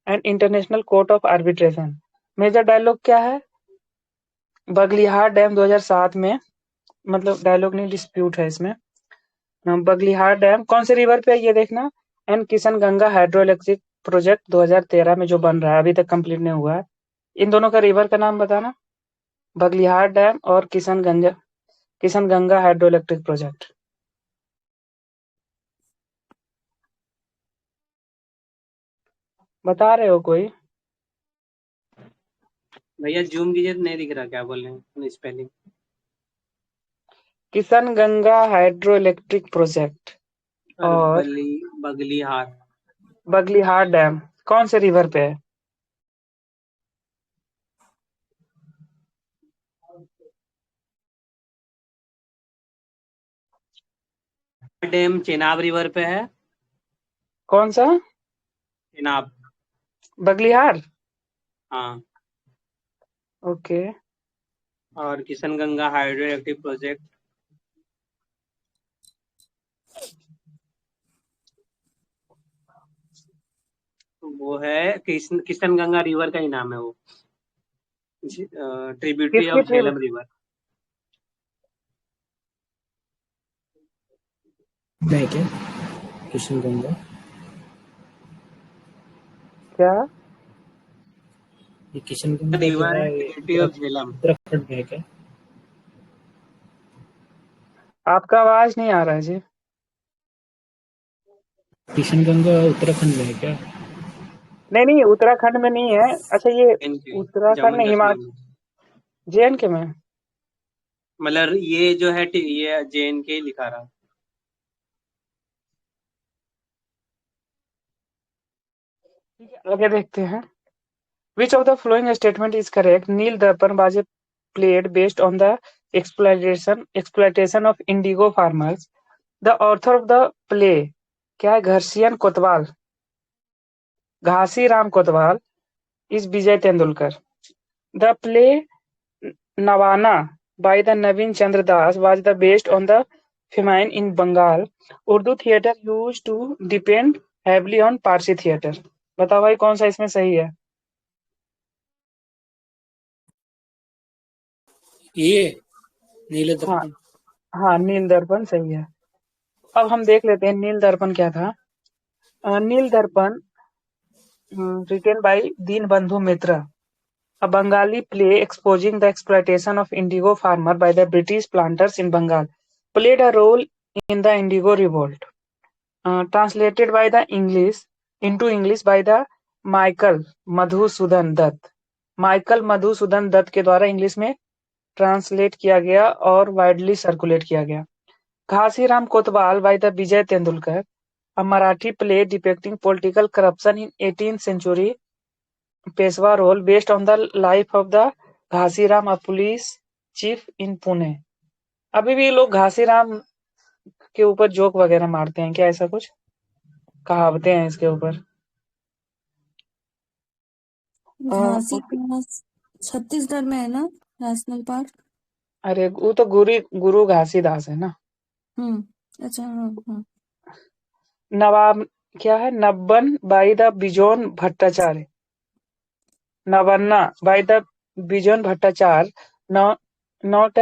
Speaker 2: and international court of arbitration. Major dialogue क्या है? Baglihar dam 2007 में, मतलब dialogue नहीं डिस्प्यूट है इसमें। बगलिहार डैम कौन से रिवर पे है ये देखना। And Kishan Ganga hydro electric project 2013 में जो बन रहा है, अभी तक कंप्लीट नहीं हुआ है। इन दोनों का रिवर का नाम बताना, बगलिहार डैम और Kishan Ganga hydro electric project. बता रहे हो कोई?
Speaker 1: भैया जूम कीजिए तो नहीं दिख रहा क्या बोल रहे हैं spelling.
Speaker 2: Kishan Ganga hydro electric project
Speaker 1: और
Speaker 2: और
Speaker 1: बगली हाथ।
Speaker 2: बगलिहार डैम कौन से रिवर पे है?
Speaker 1: डैम चेनाब रिवर पे है।
Speaker 2: कौन सा?
Speaker 1: चेनाब।
Speaker 2: बगलिहार।
Speaker 1: हाँ।
Speaker 2: ओके।
Speaker 1: और Kishan Ganga hydro electric project वो है किशन गंगा रिवर का ही नाम है वो, ट्रिब्यूटरी
Speaker 2: किसकी
Speaker 1: ऑफ
Speaker 2: ट्रिब
Speaker 1: झेलम रिवर।
Speaker 4: नहीं क्या किशन गंगा,
Speaker 2: क्या?
Speaker 4: ये किशन गंगा जो
Speaker 1: रिवर
Speaker 4: है
Speaker 1: है
Speaker 4: ये
Speaker 1: ट्रिब्यूटरी ऑफ झेलम।
Speaker 4: उत्तराखंड में है क्या?
Speaker 2: आपका आवाज नहीं आ रहा है जी।
Speaker 4: किशन गंगा उत्तराखंड में है क्या?
Speaker 2: नहीं नहीं, उत्तराखंड में नहीं है। अच्छा ये
Speaker 1: JNK,
Speaker 2: उत्तराखंड
Speaker 1: जम्मू
Speaker 2: में,
Speaker 1: एंड कश्मीर
Speaker 2: हिमाचल,
Speaker 1: में।
Speaker 2: JNK में।
Speaker 1: मतलब ये जो है ये JNK लिखा रहा।
Speaker 2: ठीक है, आगे देखते हैं। Which of the following statement is correct? Neel Darpan बाजे played based on the exploitation of indigo farmers. The author of the play क्या है? घासीराम कोतवाल is Vijay Tendulkar. The play Navana by the Naveen Chandra Das was based on the famine in Bengal. Urdu theatre used to depend heavily on Parsi theatre. बताओ भाई कौन सा इसमें सही है?
Speaker 3: ये नीले
Speaker 2: हाँ
Speaker 3: दर्पण।
Speaker 2: हाँ, नील दर्पण सही है। अब हम देख लेते हैं नील दर्पण क्या था। नील दर्पण written by Deenbandhu Mitra, a Bengali play exposing the exploitation of indigo farmer by the British planters in Bengal, played a role in the Indigo Revolt. Translated by the into English by the Michael Madhusudan Dutt. Michael Madhusudan Dutt के द्वारा English में translate किया गया और widely circulate किया गया। घासीराम कोतवाल by the Vijay Tendulkar, a Marathi play depicting political corruption in 18th century Peshwa role based on the life of the Ghasiram, a police chief in Pune. अभी भी लोग घासीराम के ऊपर जोक वगैरह मारते हैं क्या? ऐसा कुछ कहावतें हैं इसके ऊपर?
Speaker 5: झांसी पास छत्तीसगढ़ में है ना नेशनल पार्क?
Speaker 2: अरे वो तो गुरु घासीदास है ना।
Speaker 5: अच्छा हाँ।
Speaker 2: नवाब क्या है? नब्बन बाई द बिजोन भट्टाचार्य, नवन्ना by the Bijon Bhattacharya, not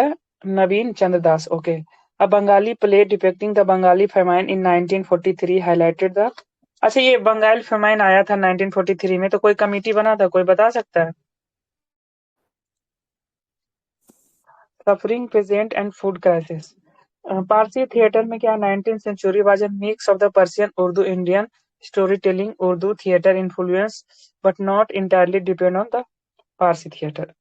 Speaker 2: Naveen Chandra Das. Okay. A Bengali play depicting the Bengali famine in 1943 highlighted the। अच्छा, ये बंगाल फेमाइन आया था 1943 में, तो कोई कमेटी बना था, कोई बता सकता है? Suffering peasant and food crisis. Parsi theatre में क्या 19th century was a mix of the Persian Urdu Indian storytelling Urdu theatre influence but not entirely depend on the Parsi theatre.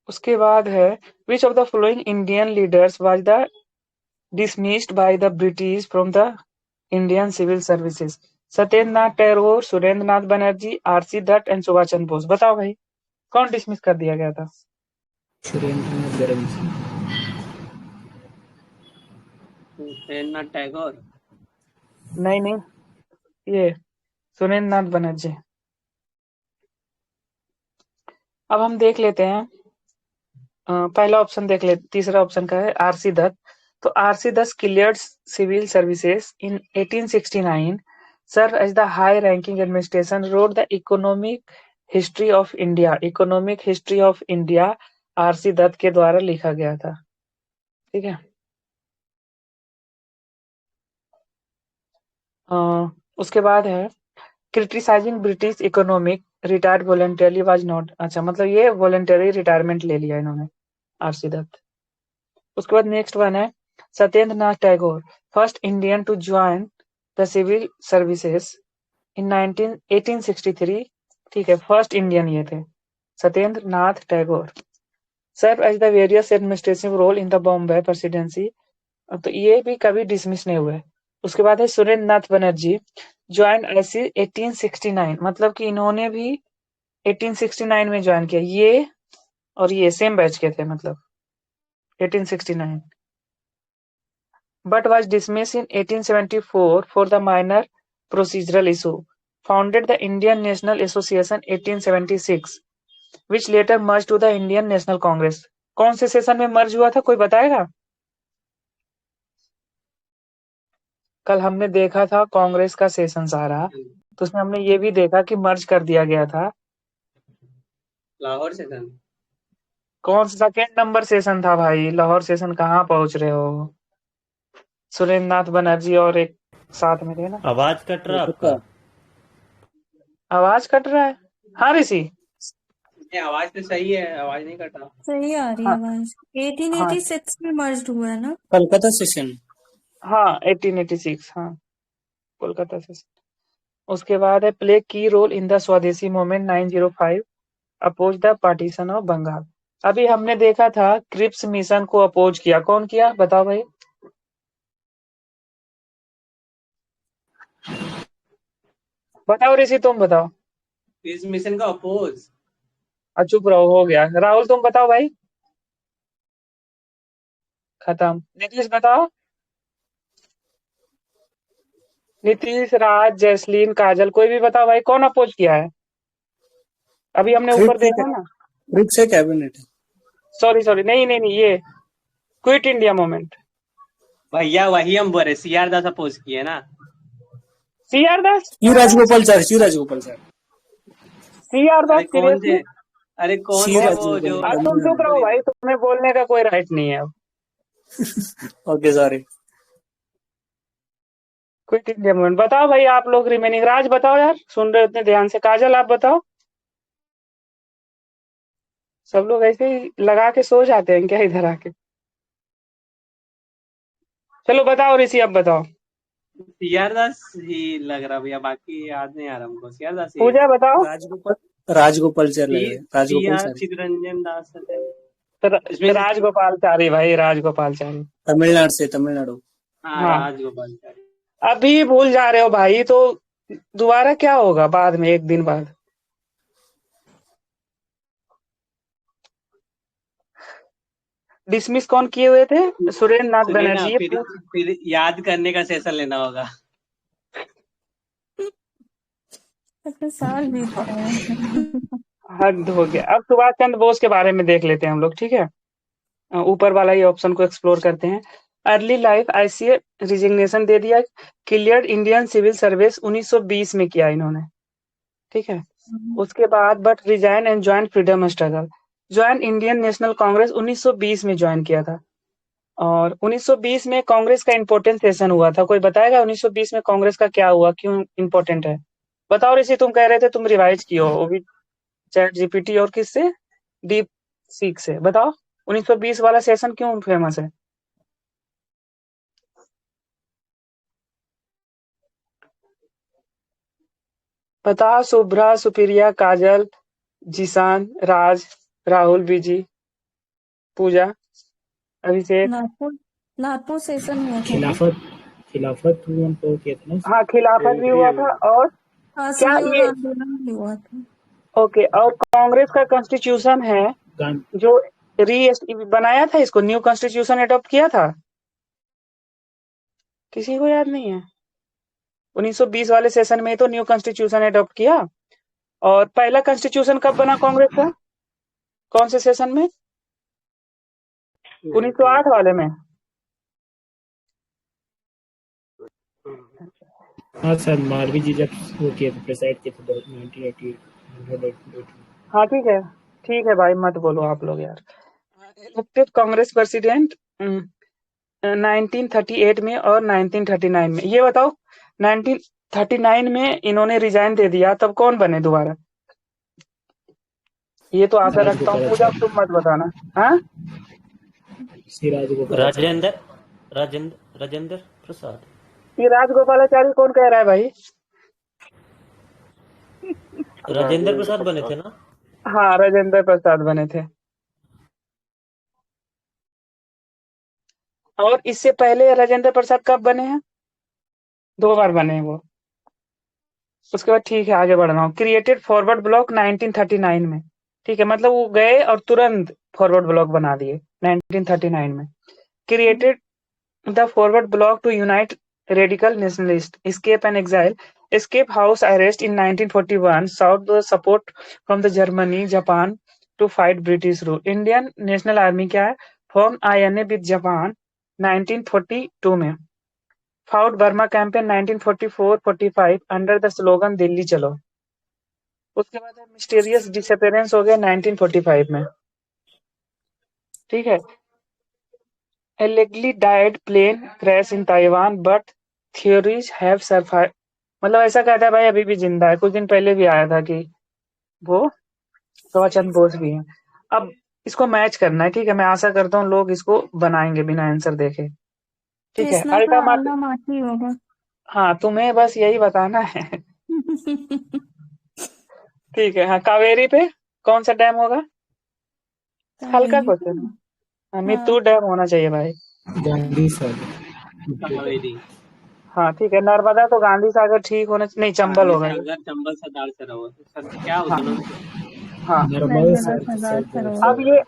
Speaker 2: उसके बाद है which of the following Indian leaders was the dismissed by the British from the Indian civil services? Satyendra Nath Tagore, Surendra Nath Banerjee, RC Dutt and Subhash Chandra Bose. बताओ भाई कौन dismiss कर दिया गया था?
Speaker 4: सुरेंद्रनाथ बनर्जी।
Speaker 1: सुरेंद्रनाथ टैगोर
Speaker 2: नहीं, ये सुरेंद्र नाथ बनर्जी। अब हम देख लेते हैं पहला ऑप्शन देख ले, तीसरा ऑप्शन का है आरसी दत्त। तो RC Dutt cleared civil services in 1869, serve as the high ranking administration, wrote the economic history of India. Economic history of India RC Dutt के द्वारा लिखा गया था। ठीक है। उसके बाद है criticising British economic retired voluntarily was not. अच्छा, मतलब ये वॉलंटरी रिटायरमेंट ले लिया इन्होंने आरसी दत्त। उसके बाद नेक्स्ट वन है Satyendra Nath Tagore, first Indian to join the civil services in 1863। ठीक है, फर्स्ट इंडियन ये थे Satyendra Nath Tagore. Serve as the various administrative role in the Bombay Presidency. तो ये भी कभी डिसमिस नहीं हुए। उसके बाद है सुरेंद्र नाथ बनर्जी, ज्वाइन ऐसी 1869, मतलब कि इन्होंने भी 1869 में ज्वाइन किया। ये और ये सेम बैच के थे, मतलब 1869, but was dismissed in 1874 for the minor procedural issue. Founded the Indian National Association 1876, which later merged to the Indian National Congress. कौन से सेशन में मर्ज हुआ था, कोई बताएगा? कल हमने देखा था कांग्रेस का सेशन सारा, तो उसमें हमने ये भी देखा कि मर्ज कर दिया गया था।
Speaker 1: लाहौर सेशन।
Speaker 2: कौन सा सेकेंड नंबर सेशन था भाई? लाहौर सेशन कहाँ पहुंच रहे हो? सुरेंद्र नाथ बनर्जी और एक साथ में थे ना।
Speaker 6: आवाज कट रहा आपका?
Speaker 2: आवाज कट रहा है? हाँ ऋषि,
Speaker 1: आवाज तो सही है, आवाज नहीं कट रहा।
Speaker 5: सही आ रही है आवाज। 1886 में मर्ज हुआ है ना?
Speaker 3: कलकत्ता सेशन।
Speaker 2: हाँ 1886, हाँ कोलकाता से। उसके बाद है play key role in the swadeshi movement 905 oppose the partition of Bengal. अभी हमने देखा था क्रिप्स मिशन को अपोज किया, कौन किया बताओ भाई? बताओ ऋषि, तुम बताओ।
Speaker 1: पीस मिशन का अपोज।
Speaker 2: चुप रहो, हो गया। राहुल तुम बताओ भाई। खत्म। नीतीश बताओ। नीतीश, राज, जैस्लीन, काजल, कोई भी बताओ भाई, कौन अपोज किया है? अभी हमने ऊपर देखा ना।
Speaker 3: क्रिप्स से कैबिनेट है।
Speaker 2: सॉरी, नहीं, ये क्विट इंडिया मूवमेंट।
Speaker 1: भैया वही हम बोल रहे, सीआर दास अपोज किए ना।
Speaker 2: सीआर दास।
Speaker 3: शिव राजगोपाल सर।
Speaker 2: सीआर दास
Speaker 1: अरे कौन थे?
Speaker 2: सीरियसली?
Speaker 1: अरे कौन
Speaker 3: शिव
Speaker 1: थे वो
Speaker 3: राजगोपाल
Speaker 1: जो
Speaker 2: तुम चुप रहो भाई, तुम्हें बोलने का कोई राइट नहीं है अब।
Speaker 3: Okay sorry.
Speaker 2: Quit India movement बताओ भाई, आप लोग रिमेनिंग। राज बताओ यार, सुन रहे हो इतने ध्यान से। काजल आप बताओ। सब लोग ऐसे ही लगा के सो जाते हैं क्या इधर आके? चलो बताओ ऋषि, अब बताओ।
Speaker 1: सीआर दास ही लग रहा भैया, बाकी याद नहीं आ रहा हमको। सीआर दास ही है।
Speaker 2: पूजा बताओ।
Speaker 3: राजगोपाल सर लग रहे हैं। राजगोपाल
Speaker 1: सीआर
Speaker 3: सर
Speaker 1: चितरंजन दास थे इसमें से।
Speaker 2: राजगोपालचारी भाई, राजगोपालचारी।
Speaker 3: तमिलनाडु।
Speaker 1: हाँ,
Speaker 2: हाँ,
Speaker 1: राजगोपाल।
Speaker 2: अभी भूल जा रहे हो भाई तो दोबारा क्या होगा बाद में, एक दिन बाद? डिसमिस कौन किए हुए थे? सुरेंद्र नाथ
Speaker 1: सुनिए ना,
Speaker 2: बनर्जी। ये
Speaker 1: फिर याद करने का सेशन लेना होगा।
Speaker 5: अच्छा, साल बीत गया है।
Speaker 2: हद हो गया। अब सुभाष चंद्र बोस के बारे में देख लेते हैं हम लोग, ठीक है? ऊपर वाला ही ऑप्शन को एक्सप्लोर करते हैं। अर्ली लाइफ आईसीए रिजिग्नेशन दे दिया। क्लियर इंडियन सिविल सर्विस 1920 में किया इन्होंने, ठीक है? उसके बाद but resign and join freedom struggle. Join Indian National Congress 1920 में ज्वाइन किया था। और 1920 में कांग्रेस का इंपॉर्टेंट सेशन हुआ था। कोई बताएगा 1920 में कांग्रेस का क्या हुआ, क्यों इंपॉर्टेंट है? बताओ ऋषि, तुम कह रहे थे तुम रिवाइज किए हो, वो भी चैट जीपीटी और किससे? डीप सीक से। बताओ 1920 वाला सेशन क्यों फेमस है? बताओ शुभ्रा, सुप्रिया, काजल, जिसान, राज, राहुल, बीजी, पूजा, अभिषेक।
Speaker 5: नागपुर सेशन हुआ था।
Speaker 4: खिलाफत 214 किया था ना।
Speaker 2: हाँ, खिलाफत भी हुआ था। और क्या
Speaker 5: असहयोग
Speaker 2: ये
Speaker 5: आंदोलन भी हुआ था।
Speaker 2: ओके? और कांग्रेस का कॉन्स्टिट्यूशन है जो बनाया था, इसको न्यू कॉन्स्टिट्यूशन अडॉप्ट किया था। किसी को याद नहीं है? 1920 वाले सेशन में तो न्यू कॉन्स्टिट्यूशन अडॉप्ट किया। और पहला कॉन्स्टिट्यूशन कब बना कांग्रेस का? कौन से सेशन में? 1908 वाले में।
Speaker 4: हाँ सर, मालवीय जी जब वो किए थे, प्रेसाइड किए थे 1988।
Speaker 2: हाँ ठीक है भाई, मत बोलो आप लोग यार। इलेक्टेड कांग्रेस प्रेसिडेंट 1938 में और 1939 में। ये बताओ 1939 में इन्होंने रिजाइन दे दिया, तब कौन बने दोबारा? ये तो आशा रखता हूँ पूजा, तुम मत बताना। हाँ,
Speaker 6: राजेंद्र प्रसाद।
Speaker 2: ये राजगोपालाचारी कौन कह रहा है भाई?
Speaker 6: राजेंद्र प्रसाद बने थे ना?
Speaker 2: हाँ, राजेंद्र प्रसाद बने थे। और इससे पहले राजेंद्र प्रसाद कब बने हैं? 2 बार बने हैं वो। उसके बाद ठीक है, आगे बढ़ रहा हूँ। क्रिएटेड फॉरवर्ड ब्लॉक 1939 में, ठीक है? मतलब वो गए और तुरंत फॉरवर्ड ब्लॉक बना दिए 1939 में। Created the forward bloc to unite radical nationalist, escape and exile, escape house arrest in 1941, sought the support from the Germany, Japan to fight British rule. Indian National Army क्या है? Form INA with Japan 1942 में। Fought Burma campaign 1944-45 under the slogan Delhi चलो। उसके बाद mysterious disappearance हो गया 1945 में, ठीक है? Allegedly died plane crash in Taiwan, but theories have survived. मतलब ऐसा कहता है भाई अभी भी जिंदा है। कुछ दिन पहले भी आया था कि वो सुभाष चंद्र बोस भी हैं। अब इसको मैच करना है, ठीक है? मैं आशा करता हूँ लोग इसको बनाएंगे बिना आंसर देखे, ठीक है?
Speaker 5: कृष्णा का अलना माटी होगा।
Speaker 2: हाँ, तुम्हें बस यही बताना है। ठीक है। हाँ, कावेरी पे कौन सा डैम होगा? हल्का क्वेश्चन है। हाँ, मित्तूर डैम होना चाहिए भाई।
Speaker 4: गांधी सर।
Speaker 1: कावेरी।
Speaker 2: हाँ ठीक है, नर्मदा तो गांधी सागर ठीक होना चाहिए, नहीं चंबल
Speaker 1: गांधी
Speaker 2: होगा ये।
Speaker 1: सागर, चंबल, सरदार सरोवर, सर क्या
Speaker 2: हाँ
Speaker 1: दोनों में से?
Speaker 2: हाँ।
Speaker 4: नर्मदा
Speaker 5: नर्मदा सरदार
Speaker 4: सरोवर।
Speaker 2: अब
Speaker 5: सरोवर।
Speaker 2: ये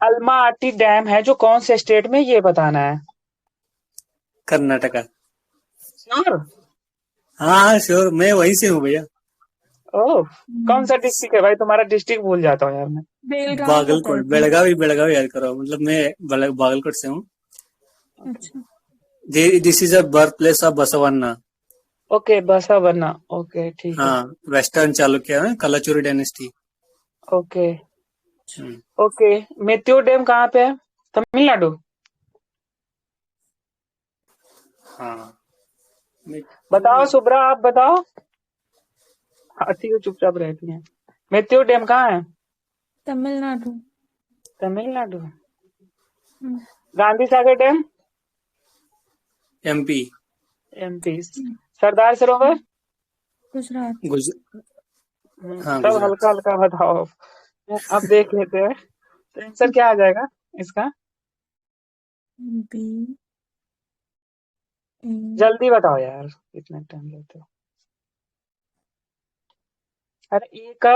Speaker 2: अल्माअट्टी डैम है जो कौन से स्टेट में, ये बताना है।
Speaker 3: कर्नाटका।
Speaker 2: श्योर?
Speaker 3: हाँ हाँ श्योर, मैं वहीं से हूँ भैया।
Speaker 2: ओह, कौन सा डिस्ट्रिक्ट है भाई, तुम्हारा डिस्ट्रिक्ट भूल जाता हूँ यार मैं।
Speaker 5: बेलगाम पता है
Speaker 3: बागलकोट,
Speaker 5: तो।
Speaker 3: बेलगावी, बेलगावी याद करो, मतलब मैं बागलकोट से हूँ।
Speaker 5: अच्छा।
Speaker 3: This is a birth place of Basavanna.
Speaker 2: Okay, Basavanna, okay ठीक है।
Speaker 3: हाँ, वेस्टर्न चालुक्य है, Kalachuri dynasty.
Speaker 2: Okay okay. Mettur dam कहाँ पे है, तमिलनाडु?
Speaker 3: हाँ,
Speaker 2: बताओ शुभ्रा, आप बताओ। आती हो चुपचाप रहती है। मेत्योर डैम कहाँ है?
Speaker 5: तमिलनाडु।
Speaker 2: तमिलनाडु।
Speaker 5: हम्म,
Speaker 2: Gandhi Sagar dam?
Speaker 3: MP.
Speaker 2: MP. Sardar Sarovar?
Speaker 5: Gujarat.
Speaker 3: गुज हाँ,
Speaker 2: सब
Speaker 3: गुजरात।
Speaker 2: हल्का हल्का बताओ। अब देख लेते हैं तो आंसर क्या आ जाएगा इसका।
Speaker 5: बी।
Speaker 2: जल्दी बताओ यार, इतना टाइम लेते हो। अरे एक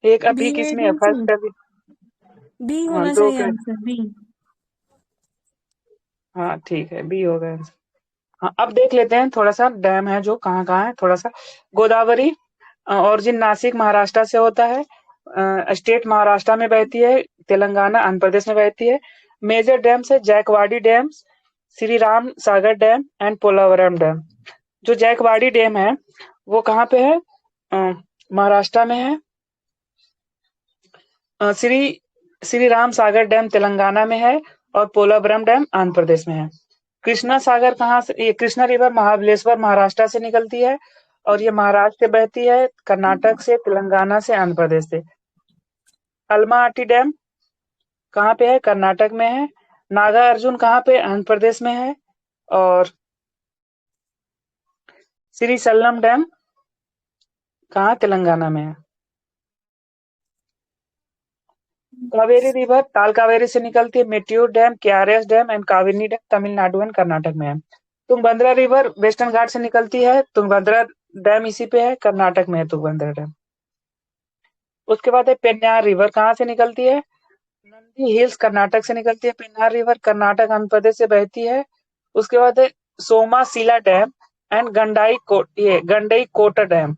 Speaker 5: बी
Speaker 2: अभी किसमें है, फर्स्ट अभी।
Speaker 5: बी
Speaker 2: हाँ
Speaker 5: होना
Speaker 2: दो
Speaker 5: चाहिए
Speaker 2: के।
Speaker 5: Answer, B.
Speaker 2: हाँ ठीक है, बी हो गया। हाँ अब देख लेते हैं, थोड़ा सा डैम है जो कहाँ कहाँ है थोड़ा सा। गोदावरी ओरिजिन नासिक महाराष्ट्र से होता है। स्टेट महाराष्ट्र में बहती है, तेलंगाना आंध्र प्रदेश में बहती है। मेजर डैम्स है Jayakwadi dam, Shri Ram Sagar dam and Polavaram dam. जो जैकवाडी डैम है वो कहाँ पे है, महाराष्ट्र में है। श्री राम सागर डैम तेलंगाना में है, और पोलावरम डैम आंध्र प्रदेश में है। कृष्णा सागर कहाँ से, ये कृष्णा रिवर महाबलेश्वर महाराष्ट्र से निकलती है, और ये महाराष्ट्र से बहती है, कर्नाटक से, तेलंगाना से, आंध्र प्रदेश से। अल्माअट्टी डैम कहाँ पे है, कर्नाटक में है। नागा अर्जुन कहाँ पे, आंध्र प्रदेश में है। और श्री सल्लम डैम कहाँ, तेलंगाना में है। कावेरी रिवर ताल कावेरी से निकलती है। Mettur dam, KRS dam and Kaveri dam Tamil Nadu and Karnataka में है। तुंगभद्रा रिवर वेस्टर्न घाट से निकलती है, तुंगभद्रा डैम इसी पे है, कर्नाटक में है तुंगभद्रा डैम। उसके बाद है पेन्नार रिवर, कहाँ से निकलती है, नंदी हिल्स कर्नाटक से निकलती है। पेन्नार रिवर कर्नाटक आंध्र प्रदेश से बहती है। उसके बाद है Somasila dam and Gandikota dam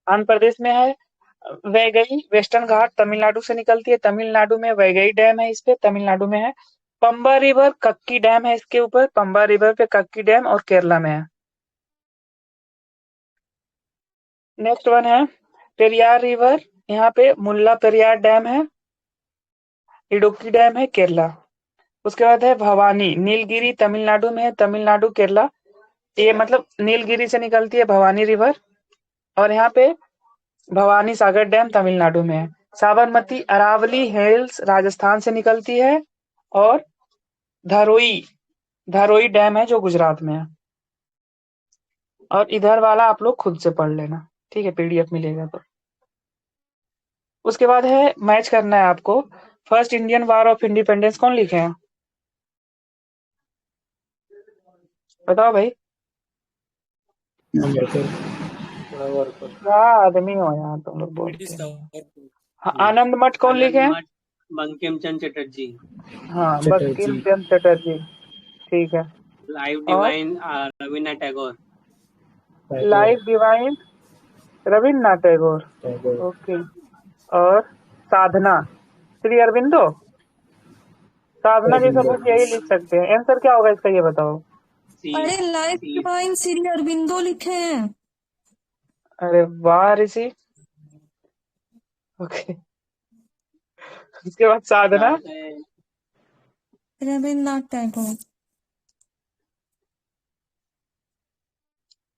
Speaker 2: Andhra Pradesh में है। वैगई वेस्टर्न घाट तमिलनाडु से निकलती है, तमिलनाडु में वैगई डैम है, इस पे तमिलनाडु में है। पंबा रिवर कक्की डैम है इसके ऊपर, पंबा रिवर पे कक्की डैम और केरला में है। नेक्स्ट वन है पेरियार रिवर, यहाँ पे मुल्ला पेरियार डैम है, इडुक्की डैम है केरला। उसके बाद है भवानी नीलगिरी तमिलनाडु में है, तमिलनाडु केरला। ये मतलब नीलगिरी से निकलती है भवानी रिवर, और यहाँ पे भवानी सागर डैम तमिलनाडु में है। साबरमती अरावली हिल्स राजस्थान से निकलती है, और धरोई धरोई डैम है जो गुजरात में है। और इधर वाला आप लोग खुद से पढ़ लेना, ठीक है, पीडीएफ मिलेगा तो। उसके बाद है मैच करना है आपको। First Indian war of independence कौन लिखे हैं, बताओ भाई।
Speaker 4: अम्बेडकर।
Speaker 2: क्या आदमी हो यार तुम लोग बोलते हैं। हाँ,
Speaker 3: हम्म।
Speaker 2: आनंद मठ कौन लिखे हैं,
Speaker 1: आनंद मठ, बंकिम चंद्र चटर्जी।
Speaker 2: हाँ
Speaker 4: चटर्जी।
Speaker 2: बंकिम चंद्र चटर्जी, ठीक है।
Speaker 1: लाइफ
Speaker 2: और
Speaker 1: divine Rabindranath Tagore.
Speaker 2: Life divine Rabindranath Tagore,
Speaker 4: Tagore.
Speaker 2: Okay. और साधना श्री अरविंदो, साधना जैसा
Speaker 4: अरविंदो।
Speaker 2: बुक यही लिख सकते हैं। आंसर क्या होगा इसका, ये बताओ।
Speaker 1: सी
Speaker 5: अरे लाइफ
Speaker 1: सी
Speaker 5: डिवाइन श्री अरविंदो लिखे हैं।
Speaker 2: अरे वाह ऋषि, ओके। उसके बाद साधना,
Speaker 1: बाद है
Speaker 5: रविन्द्रनाथ टैगोर।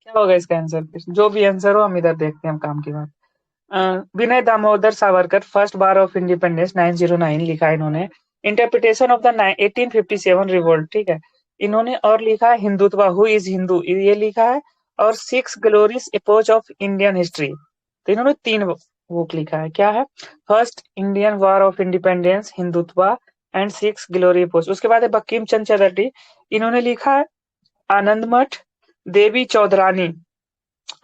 Speaker 2: क्या होगा इसका आंसर, जो भी आंसर हो हम इधर देखते हैं, हम काम की बात। Vinay Damodar Savarkar first war of independence 909 लिखा है इन्होंने। इंटरप्रिटेशन ऑफ द 1857 रिवोल्ट, ठीक है, इन्होंने। और लिखा है हिंदुत्व, हु इज हिंदू, ये लिखा है। और 6 glorious epoch of Indian history, तो इन्होंने 3 बुक लिखा है। क्या है, first Indian war of independence, Hindutva and 6 glory epoch. उसके बाद है बंकिम चंद्र चटर्जी, इन्होंने लिखा है आनंद मठ, देवी चौधरानी,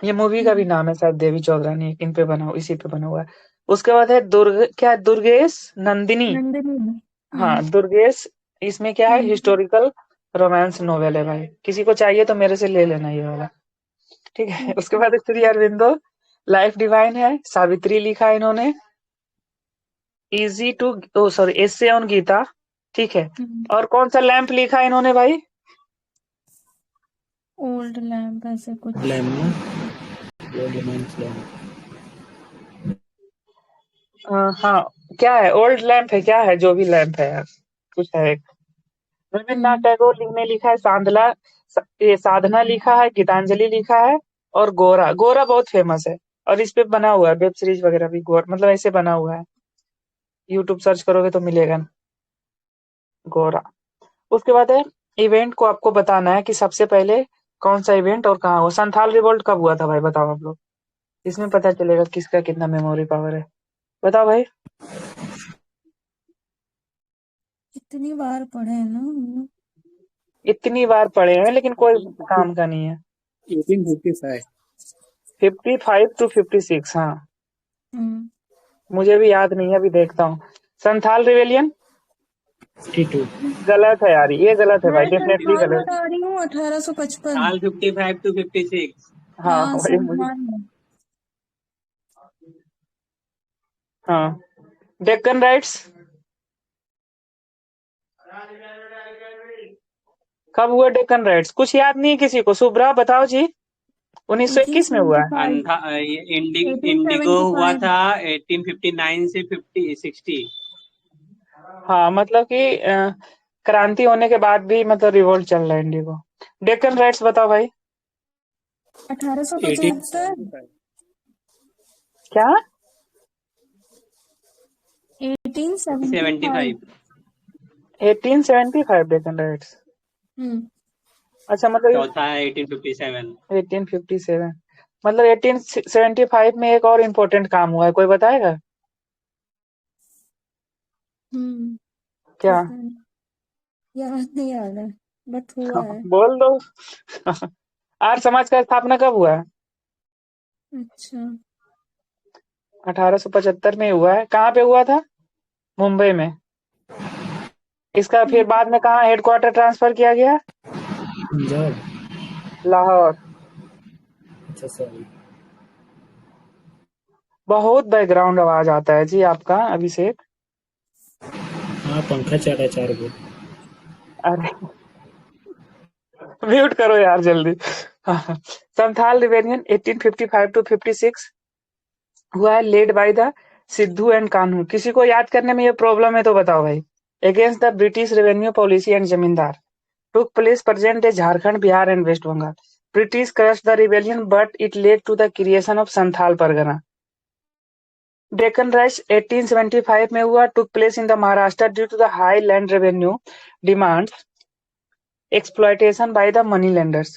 Speaker 2: ये मूवी का भी नाम है शायद, देवी चौधरानी, इन पे बना, इसी पे बना हुआ है। उसके बाद है दुर्गेश नंदिनी।
Speaker 5: नंदिनी।
Speaker 2: हाँ, दुर्गेश, इसमें क्या है, हिस्टोरिकल रोमांस नोवेल है भाई, किसी को चाहिए तो मेरे से ले लेना ये वाला, ठीक है। उसके बाद श्री अरविंदो लाइफ डिवाइन है, सावित्री लिखा है इन्होंने, easy to, oh sorry, essay on Gita, ठीक है। और कौन सा लैंप लिखा है इन्होंने भाई?
Speaker 5: ओल्ड लैम्प ऐसे कुछ।
Speaker 4: लैम्प ना, ओल्ड लैम्प लैम्प।
Speaker 2: हाँ, क्या है, ओल्ड लैंप है, क्या है, जो भी लैंप है यार, कुछ है एक। रविन्द्रनाथ टैगोर ने लिखा है सांदला, ये साधना लिखा है, गीतांजलि लिखा है, और गोरा, गोरा बहुत फेमस है, और इस पे बना हुआ है वेब सीरीज वगैरह भी, गोरा मतलब ऐसे बना हुआ है, यूट्यूब सर्च करोगे तो मिलेगा गोरा। उसके बाद है, इवेंट को आपको बताना है कि सबसे पहले कौन सा इवेंट और कहाँ हुआ। संथाल रिवोल्ट कब हुआ था भाई, बताओ आप लोग, इसमें पता चलेगा किसका कितना मेमोरी पावर है, बताओ भाई।
Speaker 5: कितनी बार पढ़े हैं ना हम लोग।
Speaker 2: इतनी बार पढ़े हैं लेकिन कोई काम का नहीं है।
Speaker 3: 1855।
Speaker 2: 55 to 56, हाँ,
Speaker 5: हम्म।
Speaker 2: मुझे भी याद नहीं है, अभी देखता हूँ। संथाल रिवेलियन
Speaker 4: 52।
Speaker 2: गलत है यार, ये गलत है भाई,
Speaker 5: मैं
Speaker 2: डेफिनेटली
Speaker 5: संथाल
Speaker 2: गलत।
Speaker 5: बता रही हूँ 1855।
Speaker 1: साल 55 to 56।
Speaker 2: हाँ
Speaker 5: हाँ
Speaker 2: वही मुझे,
Speaker 5: संथाल में।
Speaker 2: हाँ। डेक्कन राइट्स कब हुआ? डेक्कन राइट्स कुछ याद नहीं है किसी को? शुभ्रा बताओ जी। 1921 में हुआ है।
Speaker 5: 1875।
Speaker 1: इंडिगो हुआ
Speaker 5: 1875।
Speaker 1: था 1859 से 60।
Speaker 2: हाँ मतलब कि क्रांति होने के बाद भी मतलब रिवोल्ट चल रहा है इंडिगो। डेक्कन राइट्स बताओ भाई।
Speaker 5: 1875।
Speaker 3: 1855।
Speaker 2: क्या?
Speaker 5: 1875।
Speaker 1: 75।
Speaker 2: 1875 डेक्कन राइट्स।
Speaker 5: हम्म।
Speaker 2: अच्छा मतलब
Speaker 1: चौथा है 1857।
Speaker 2: 1857, मतलब 1875 में एक और इम्पोर्टेंट काम हुआ है, कोई बताएगा
Speaker 5: हम्म।
Speaker 2: क्या?
Speaker 5: पता नहीं, याद नहीं आ रहा, बट हुआ है।
Speaker 2: बोल दो। आर्य समाज का स्थापना कब हुआ है?
Speaker 5: अच्छा।
Speaker 2: 1875 में हुआ है। कहाँ पे हुआ था? मुंबई में। इसका फिर बाद में कहाँ हेडक्वार्टर ट्रांसफर किया गया?
Speaker 4: पंजाब।
Speaker 2: लाहौर।
Speaker 4: अच्छा सॉरी।
Speaker 2: बहुत बैकग्राउंड आवाज आता है जी आपका, अभिषेक।
Speaker 4: हाँ पंखा चल रहा है 4 गो।
Speaker 2: अरे म्यूट करो यार जल्दी। संथाल रिवेलियन 1855 to 56 हुआ है, lead by the Sidhu and Kanhu. किसी को याद करने में ये प्रॉब्लम है तो बताओ भाई। Against the British revenue policy and जमींदार, took place present day Jharkhand, Bihar and West Bengal. British crushed the rebellion, but it led to the creation of Santhal Pargana. Deccan Rush 1875 में हुआ, took place in the Maharashtra due to the high land revenue demands, exploitation by the money lenders.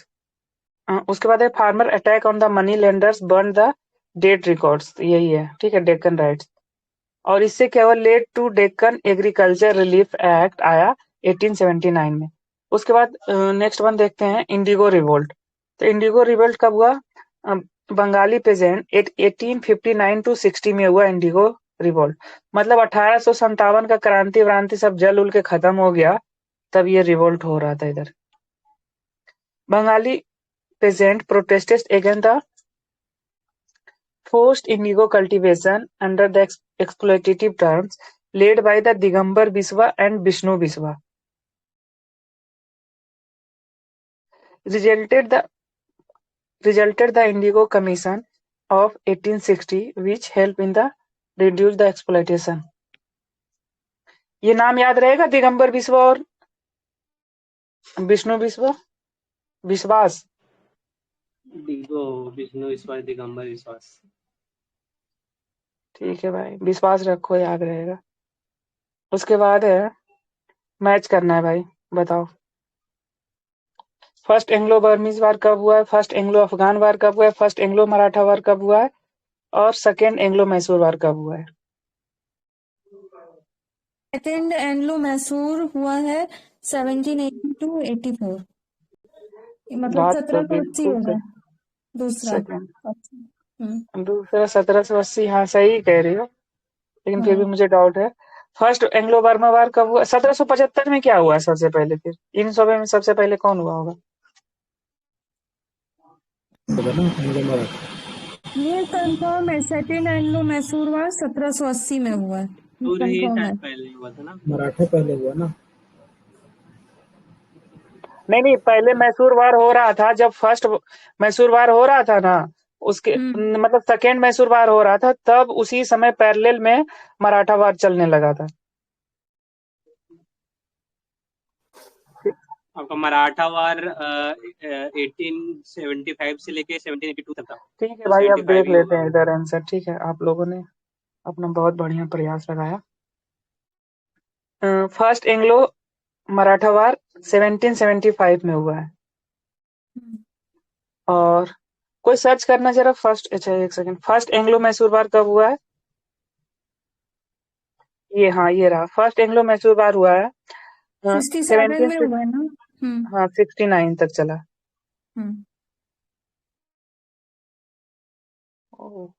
Speaker 2: उसके बाद है farmer attack on the money lenders, burn the debt records, यही है, ठीक है, Deccan riots. और इससे केवल led to Deccan agriculture relief act आया 1879 में। उसके बाद नेक्स्ट वन देखते हैं, इंडिगो रिवोल्ट। तो इंडिगो रिवोल्ट कब हुआ? बंगाली पेजेंट 1859 to 60 में हुआ इंडिगो रिवोल्ट। मतलब 1857 का क्रांति व्रांति सब जल उल के खत्म हो गया, तब ये रिवोल्ट हो रहा था इधर। Bengali peasant protested against the forced indigo cultivation under the exploitative terms, led by the Digambar Biswa and Vishnu Biswa. Resulted the Indigo Commission of 1860, which helped in the reduce the exploitation. ये नाम याद रहेगा, दिगंबर बिस्वा और विष्णु बिस्वा, विश्वास।
Speaker 1: विष्णु विश्वास, दिगंबर विश्वास।
Speaker 2: ठीक है भाई, विश्वास रखो, याद रहेगा। उसके बाद है, मैच करना है भाई, बताओ। फर्स्ट एंग्लो बर्मीज वार कब हुआ है? फर्स्ट एंग्लो अफगान वार कब हुआ है? फर्स्ट एंग्लो मराठा वार कब हुआ है? और सेकेंड एंग्लो मैसूर वार कब हुआ है?
Speaker 5: सेकेंड एंग्लो मैसूर हुआ है 1780 to 84। मतलब
Speaker 2: बात तो
Speaker 5: 1780
Speaker 2: बिल्कुल
Speaker 5: होगा दूसरा।
Speaker 2: सेकंड
Speaker 5: अच्छा।
Speaker 2: दूसरा 1780, हाँ सही कह रही हो, लेकिन फिर भी
Speaker 5: हाँ
Speaker 2: मुझे डाउट है। फर्स्ट एंग्लो बर्मा वार कब हुआ? 1775 में क्या हुआ सबसे पहले? फिर इन सब में सबसे पहले कौन हुआ होगा?
Speaker 4: होगा ना एंग्लो मराठा।
Speaker 5: ये कंफर्म है, सेकेंड एंग्लो मैसूर वार 1780 में हुआ है, ये
Speaker 1: सूर्य ही
Speaker 5: कंफर्म है।
Speaker 1: शायद पहले हुआ था ना।
Speaker 4: मराठा पहले हुआ ना।
Speaker 2: नहीं नहीं, पहले मैसूर वार हो रहा था, जब फर्स्ट मैसूर वार हो रहा था ना, उसके
Speaker 5: हम्म
Speaker 2: मतलब सेकेंड मैसूर वार हो रहा था, तब उसी समय पैरेलल में मराठा वार चलने लगा था।
Speaker 1: आपका मराठा वार 1875 से लेके 1782 तक था।
Speaker 2: ठीक है
Speaker 1: तो
Speaker 2: भाई, अब
Speaker 1: 75
Speaker 2: देख
Speaker 1: ही
Speaker 2: लेते
Speaker 1: होगा।
Speaker 2: हैं इधर आंसर। ठीक है, आप लोगों ने अपना बहुत बढ़िया प्रयास लगाया। फर्स्ट एंग्लो मराठा वार 1775 में हुआ है।
Speaker 5: हम्म।
Speaker 2: और कोई सर्च करना जरा, फर्स्ट, अच्छा एक सेकंड, फर्स्ट एंग्लो मैसूर वार कब हुआ है? ये, हाँ ये रहा, फर्स्ट एंग्लो मैसूर वार हुआ है
Speaker 5: 67
Speaker 2: 17,
Speaker 5: में हुआ है ना।
Speaker 2: हाँ 69 तक चला।
Speaker 5: हम्म
Speaker 2: ओह,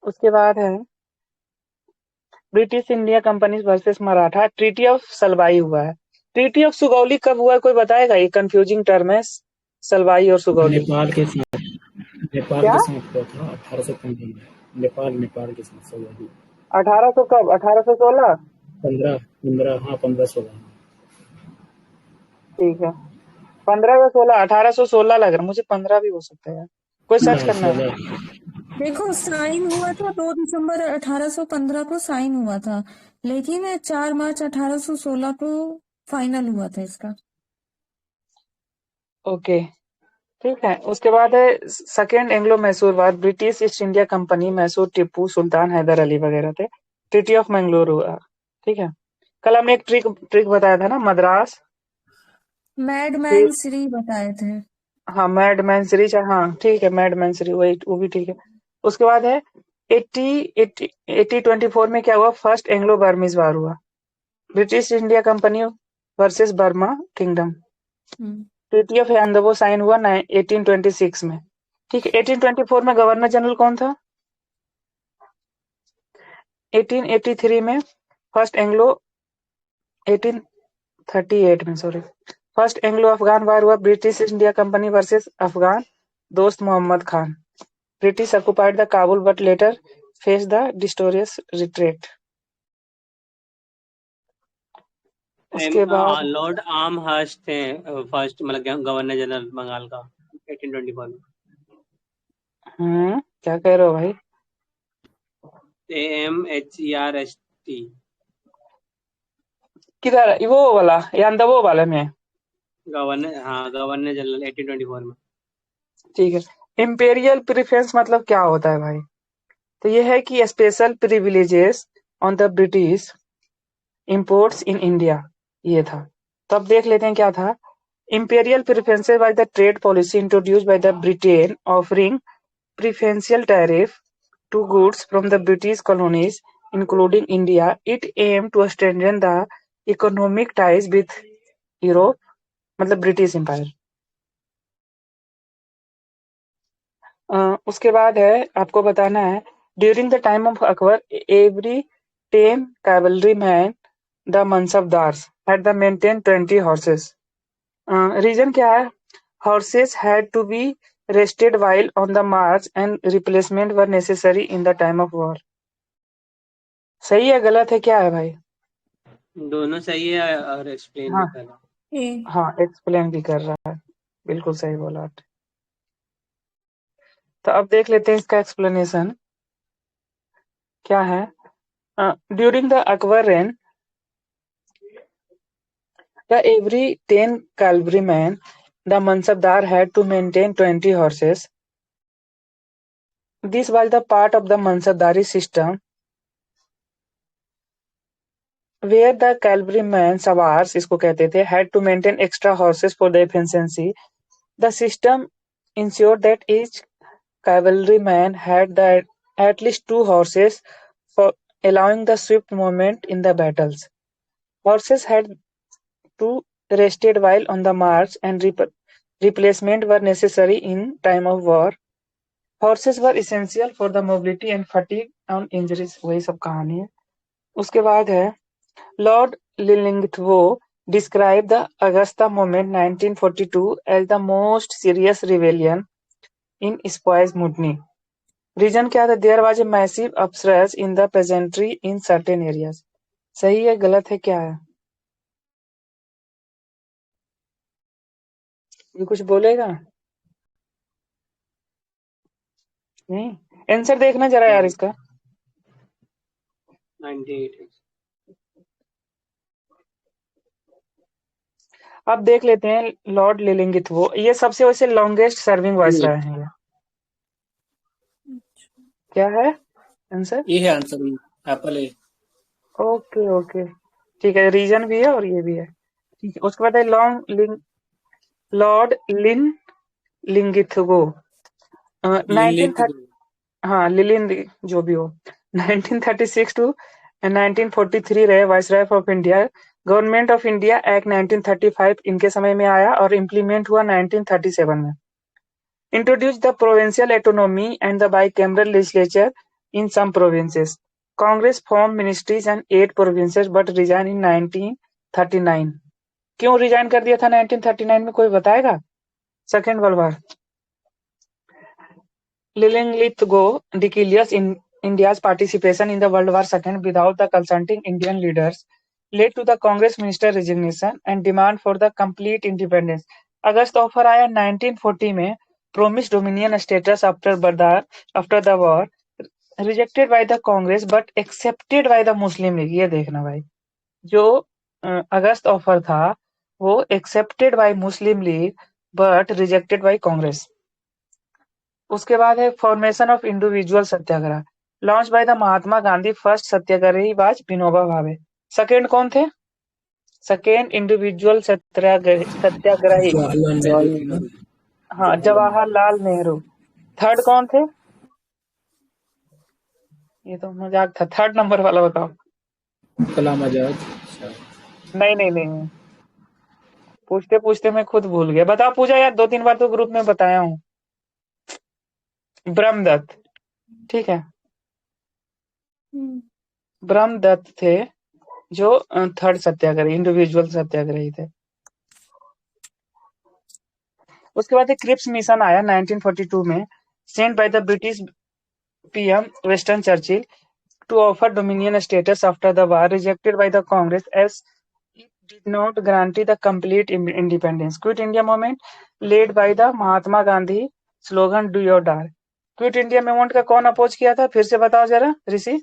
Speaker 2: उसके बाद है British India company versus Maratha, treaty of Salbai हुआ है। ट्रीटी ऑफ सुगौली कब हुआ है, कोई बताएगा? ये कंफ्यूजिंग टर्म है, सलवाई और सुगौली।
Speaker 4: नेपाल के साथ, नेपाल
Speaker 2: क्या?
Speaker 4: के साथ हुआ था 1815 में। नेपाल के साथ हुआ था।
Speaker 2: 1800 कब? 1816?
Speaker 4: 15 हाँ 15-16।
Speaker 2: ठीक है, 15 या 16, 1816 लग रहा, मुझे 15 भी हो सकता है यार, कोई सर्च
Speaker 4: नहीं
Speaker 2: करना है?
Speaker 4: 16।
Speaker 5: देखो साइन हुआ था 2 दिसंबर 1815 को साइन हुआ था, लेकिन 4 मार्च 1816 को फाइनल हुआ था इसका।
Speaker 2: ओके, ठीक है। उसके बाद है second Anglo Mysore war, British East India company, Mysore, Tipu Sultan, Hyder Ali वगैरह थे। ट्रीटी ऑफ मैंगलोर हुआ। ठीक है, कल हमने एक ट्रिक ट्रिक बताया था ना, मद्रास, फिर
Speaker 5: मैडमैन श्री बताए थे।
Speaker 2: हाँ मैडमैन सीरीज, हाँ ठीक है, मैडमैन सीरीज वही, वो भी ठीक है। उसके बाद है 1824 में क्या हुआ? फर्स्ट एंग्लो बर्मीज वार हुआ, British India company versus Burma kingdom.
Speaker 5: Hmm
Speaker 2: treaty of Yandabo sign हुआ 1826 में। ठीक है, 1824 में गवर्नर जनरल कौन था? 1883 में फर्स्ट एंग्लो 1838 में, sorry, first Anglo Afghan war हुआ, British India company versus Afghan Dost Mohammad Khan. British occupied the Kabul but later faced the disastrous retreat. उसके बाद
Speaker 1: लॉर्ड आर्म हर्स्ट थे फर्स्ट, मतलब गवर्नर जनरल बंगाल का 1824 में।
Speaker 2: क्या कह रहे हो भाई?
Speaker 1: AMHERST।
Speaker 2: किधर वो वाला या वो वाले में?
Speaker 1: गवर्नर, हाँ गवर्नर जनरल 1824 में।
Speaker 2: ठीक है, इंपेरियल प्रेफरेंस मतलब क्या होता है भाई? तो ये है कि special privileges on the British imports in India, ये था। तो अब देख लेते हैं क्या था। Imperial preferences by the trade policy introduced by the Britain offering preferential tariff to goods from the British colonies, including India. It aimed to strengthen the economic ties with Europe, मतलब ब्रिटिश एम्पायर। उसके बाद है, आपको बताना है, during the time of Akbar every 10 cavalry man the mansabdars had the maintained 20 horses. Reason क्या है? Horses had to be rested while on the march and replacement were necessary in the time of war. सही है गलत है, क्या है भाई?
Speaker 1: दोनों सही है और एक्सप्लेन भी
Speaker 2: हाँ
Speaker 1: कर रहा हूँ।
Speaker 5: ए
Speaker 2: हाँ, एक्सप्लेन भी कर रहा है, बिल्कुल सही बोला आपने। तो अब देख लेते हैं इसका एक्सप्लेनेशन क्या है। During the Akbar rain the every 10 cavalrymen the mansabdar had to maintain 20 horses. This was the part of the mansabdari system where the cavalrymen sawars इसको कहते थे had to maintain extra horses for the efficiency. The system ensured that each cavalryman had at least 2 horses for allowing the swift movement in the battles. Horses had to rested while on the march and replacement were necessary in time of war. Horses were essential for the mobility and fatigue and injuries. वही सब कहानी है. उसके बाद है Lord Lillingthwoe described the Augusta movement 1942 as the most serious rebellion in Spies Mutiny. Reason क्या था? There was a massive upsurge in the peasantry in certain areas. सही है, गलत है, क्या है? ये कुछ बोलेगा? नहीं, आंसर देखना जरा यार इसका.
Speaker 1: 98
Speaker 2: अब देख लेते हैं लॉर्ड लिलिंगथवो. ये सबसे वैसे लॉन्गेस्ट सर्विंग वाइसरॉय हैं ये. क्या है आंसर?
Speaker 3: ये है आंसर, एप्पल ए.
Speaker 2: ओके ओके, ठीक है. रीजन भी है और ये भी है. ठीक है. उसके बाद है लॉर्ड लिलिंगथवो. 1930, हाँ लिलिंग जो भी हो. 1936 टू 1943 रहे viceroy of India. Government of India act 1935 इनके समय में आया और इम्प्लीमेंट हुआ 1937 में. Introduce the provincial autonomy and the bicameral legislature in some provinces. Congress form ministries and 8 provinces but resign in 1939. क्यों रिजाइन कर दिया था 1939 में, कोई बताएगा? Second world war. Lilingthwoe declares in India's participation in the World War II without the consulting Indian leaders led to the Congress minister resignation and demand for the complete independence. August offer आया 1940 में. Promised Dominion status after the war, rejected by the Congress but accepted by the Muslim League. ये देखना भाई, जो अगस्त offer था वो accepted by Muslim League but rejected by Congress. उसके बाद है formation of individual satyagraha. Launch by the Mahatma Gandhi. First satyagrahi was Vinoba Bhave. Second कौन थे? सेकेंड इंडिविजुअल सत्याग्रही, हाँ, जवाहरलाल नेहरू. थर्ड कौन थे? ये तो मजाक था. थर्ड नंबर वाला बताओ.
Speaker 4: कलाम आजाद.
Speaker 2: नहीं नहीं नहीं, पूछते पूछते मैं खुद भूल गया. बताओ पूजा यार, 2-3 बार तो ग्रुप में बताया हूँ. ब्रह्मदत्त. ठीक है, ब्रह्मदत्त थे जो थर्ड सत्याग्रही, इंडिविजुअल सत्याग्रही थे. उसके बाद क्रिप्स मिशन आया 1942 में, sent by the British PM Winston Churchill to offer dominion status after the war, rejected by the Congress as it did not guarantee the complete independence. Quit India movement led by the Mahatma Gandhi. Slogan do or die. Quit India movement का कौन oppose किया था? फिर से बताओ जरा ऋषि.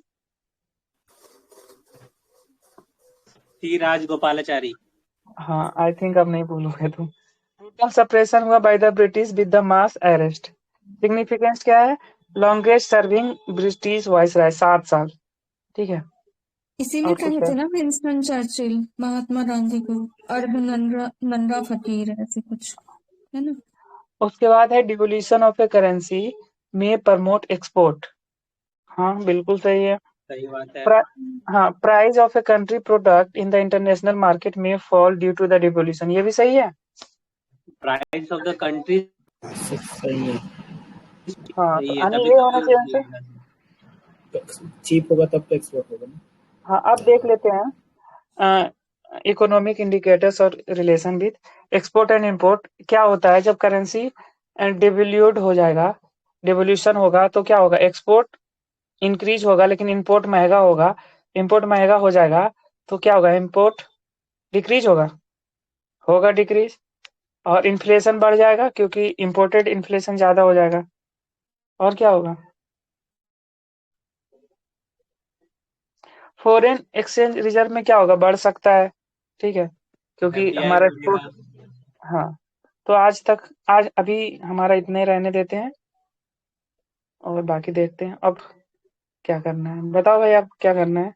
Speaker 1: सी राजगोपालाचारी.
Speaker 2: हाँ, I think अब नहीं भूलोगे तुम. टोटल सप्रेशन हुआ bye the British with the mass arrest. Significance क्या है? लॉन्गेस्ट सर्विंग ब्रिटिश वाइसराय, 7 साल. ठीक है.
Speaker 5: इसीलिए
Speaker 2: और कुछ
Speaker 5: कहे
Speaker 2: है?
Speaker 5: थे ना विंस्टन चर्चिल महात्मा गांधी को अर्ध नंरा फकीर ऐसे कुछ है ना.
Speaker 2: उसके बाद है डिवोल्यूशन ऑफ ए करेंसी में प्रमोट एक्सपोर्ट. हाँ बिल्कुल सही है.
Speaker 1: सही बात है.
Speaker 2: हाँ, price of a country product in the international market में fall due to the devaluation. ये भी सही है.
Speaker 1: प्राइस ऑफ द कंट्री
Speaker 4: सही है.
Speaker 2: हाँ,
Speaker 1: सही
Speaker 2: तो
Speaker 1: है,
Speaker 2: यानी
Speaker 1: तभी
Speaker 2: ये
Speaker 1: तो
Speaker 2: होना चाहिए आंसर.
Speaker 4: चीप होगा तब तो एक्सपोर्ट होगा ना.
Speaker 2: हाँ, अब देख लेते हैं इकोनॉमिक इंडिकेटर्स और relation with export and import. क्या होता है जब करेंसी डिवैल्यूड हो जाएगा, डिवोल्यूशन होगा, तो क्या होगा? एक्सपोर्ट इंक्रीज होगा लेकिन इंपोर्ट महंगा होगा. इंपोर्ट महंगा हो जाएगा तो क्या होगा? इंपोर्ट डिक्रीज होगा डिक्रीज. और इन्फ्लेशन बढ़ जाएगा क्योंकि इंपोर्टेड इन्फ्लेशन ज्यादा हो जाएगा. और क्या होगा? फॉरेन एक्सचेंज रिजर्व में क्या होगा? बढ़ सकता है. ठीक है, क्योंकि
Speaker 1: FDI
Speaker 2: हमारा
Speaker 1: बढ़ेगा.
Speaker 2: हाँ, तो आज अभी हमारा इतने रहने देते हैं और बाकी देखते हैं अब क्या करना है. बताओ भाई, अब क्या करना है?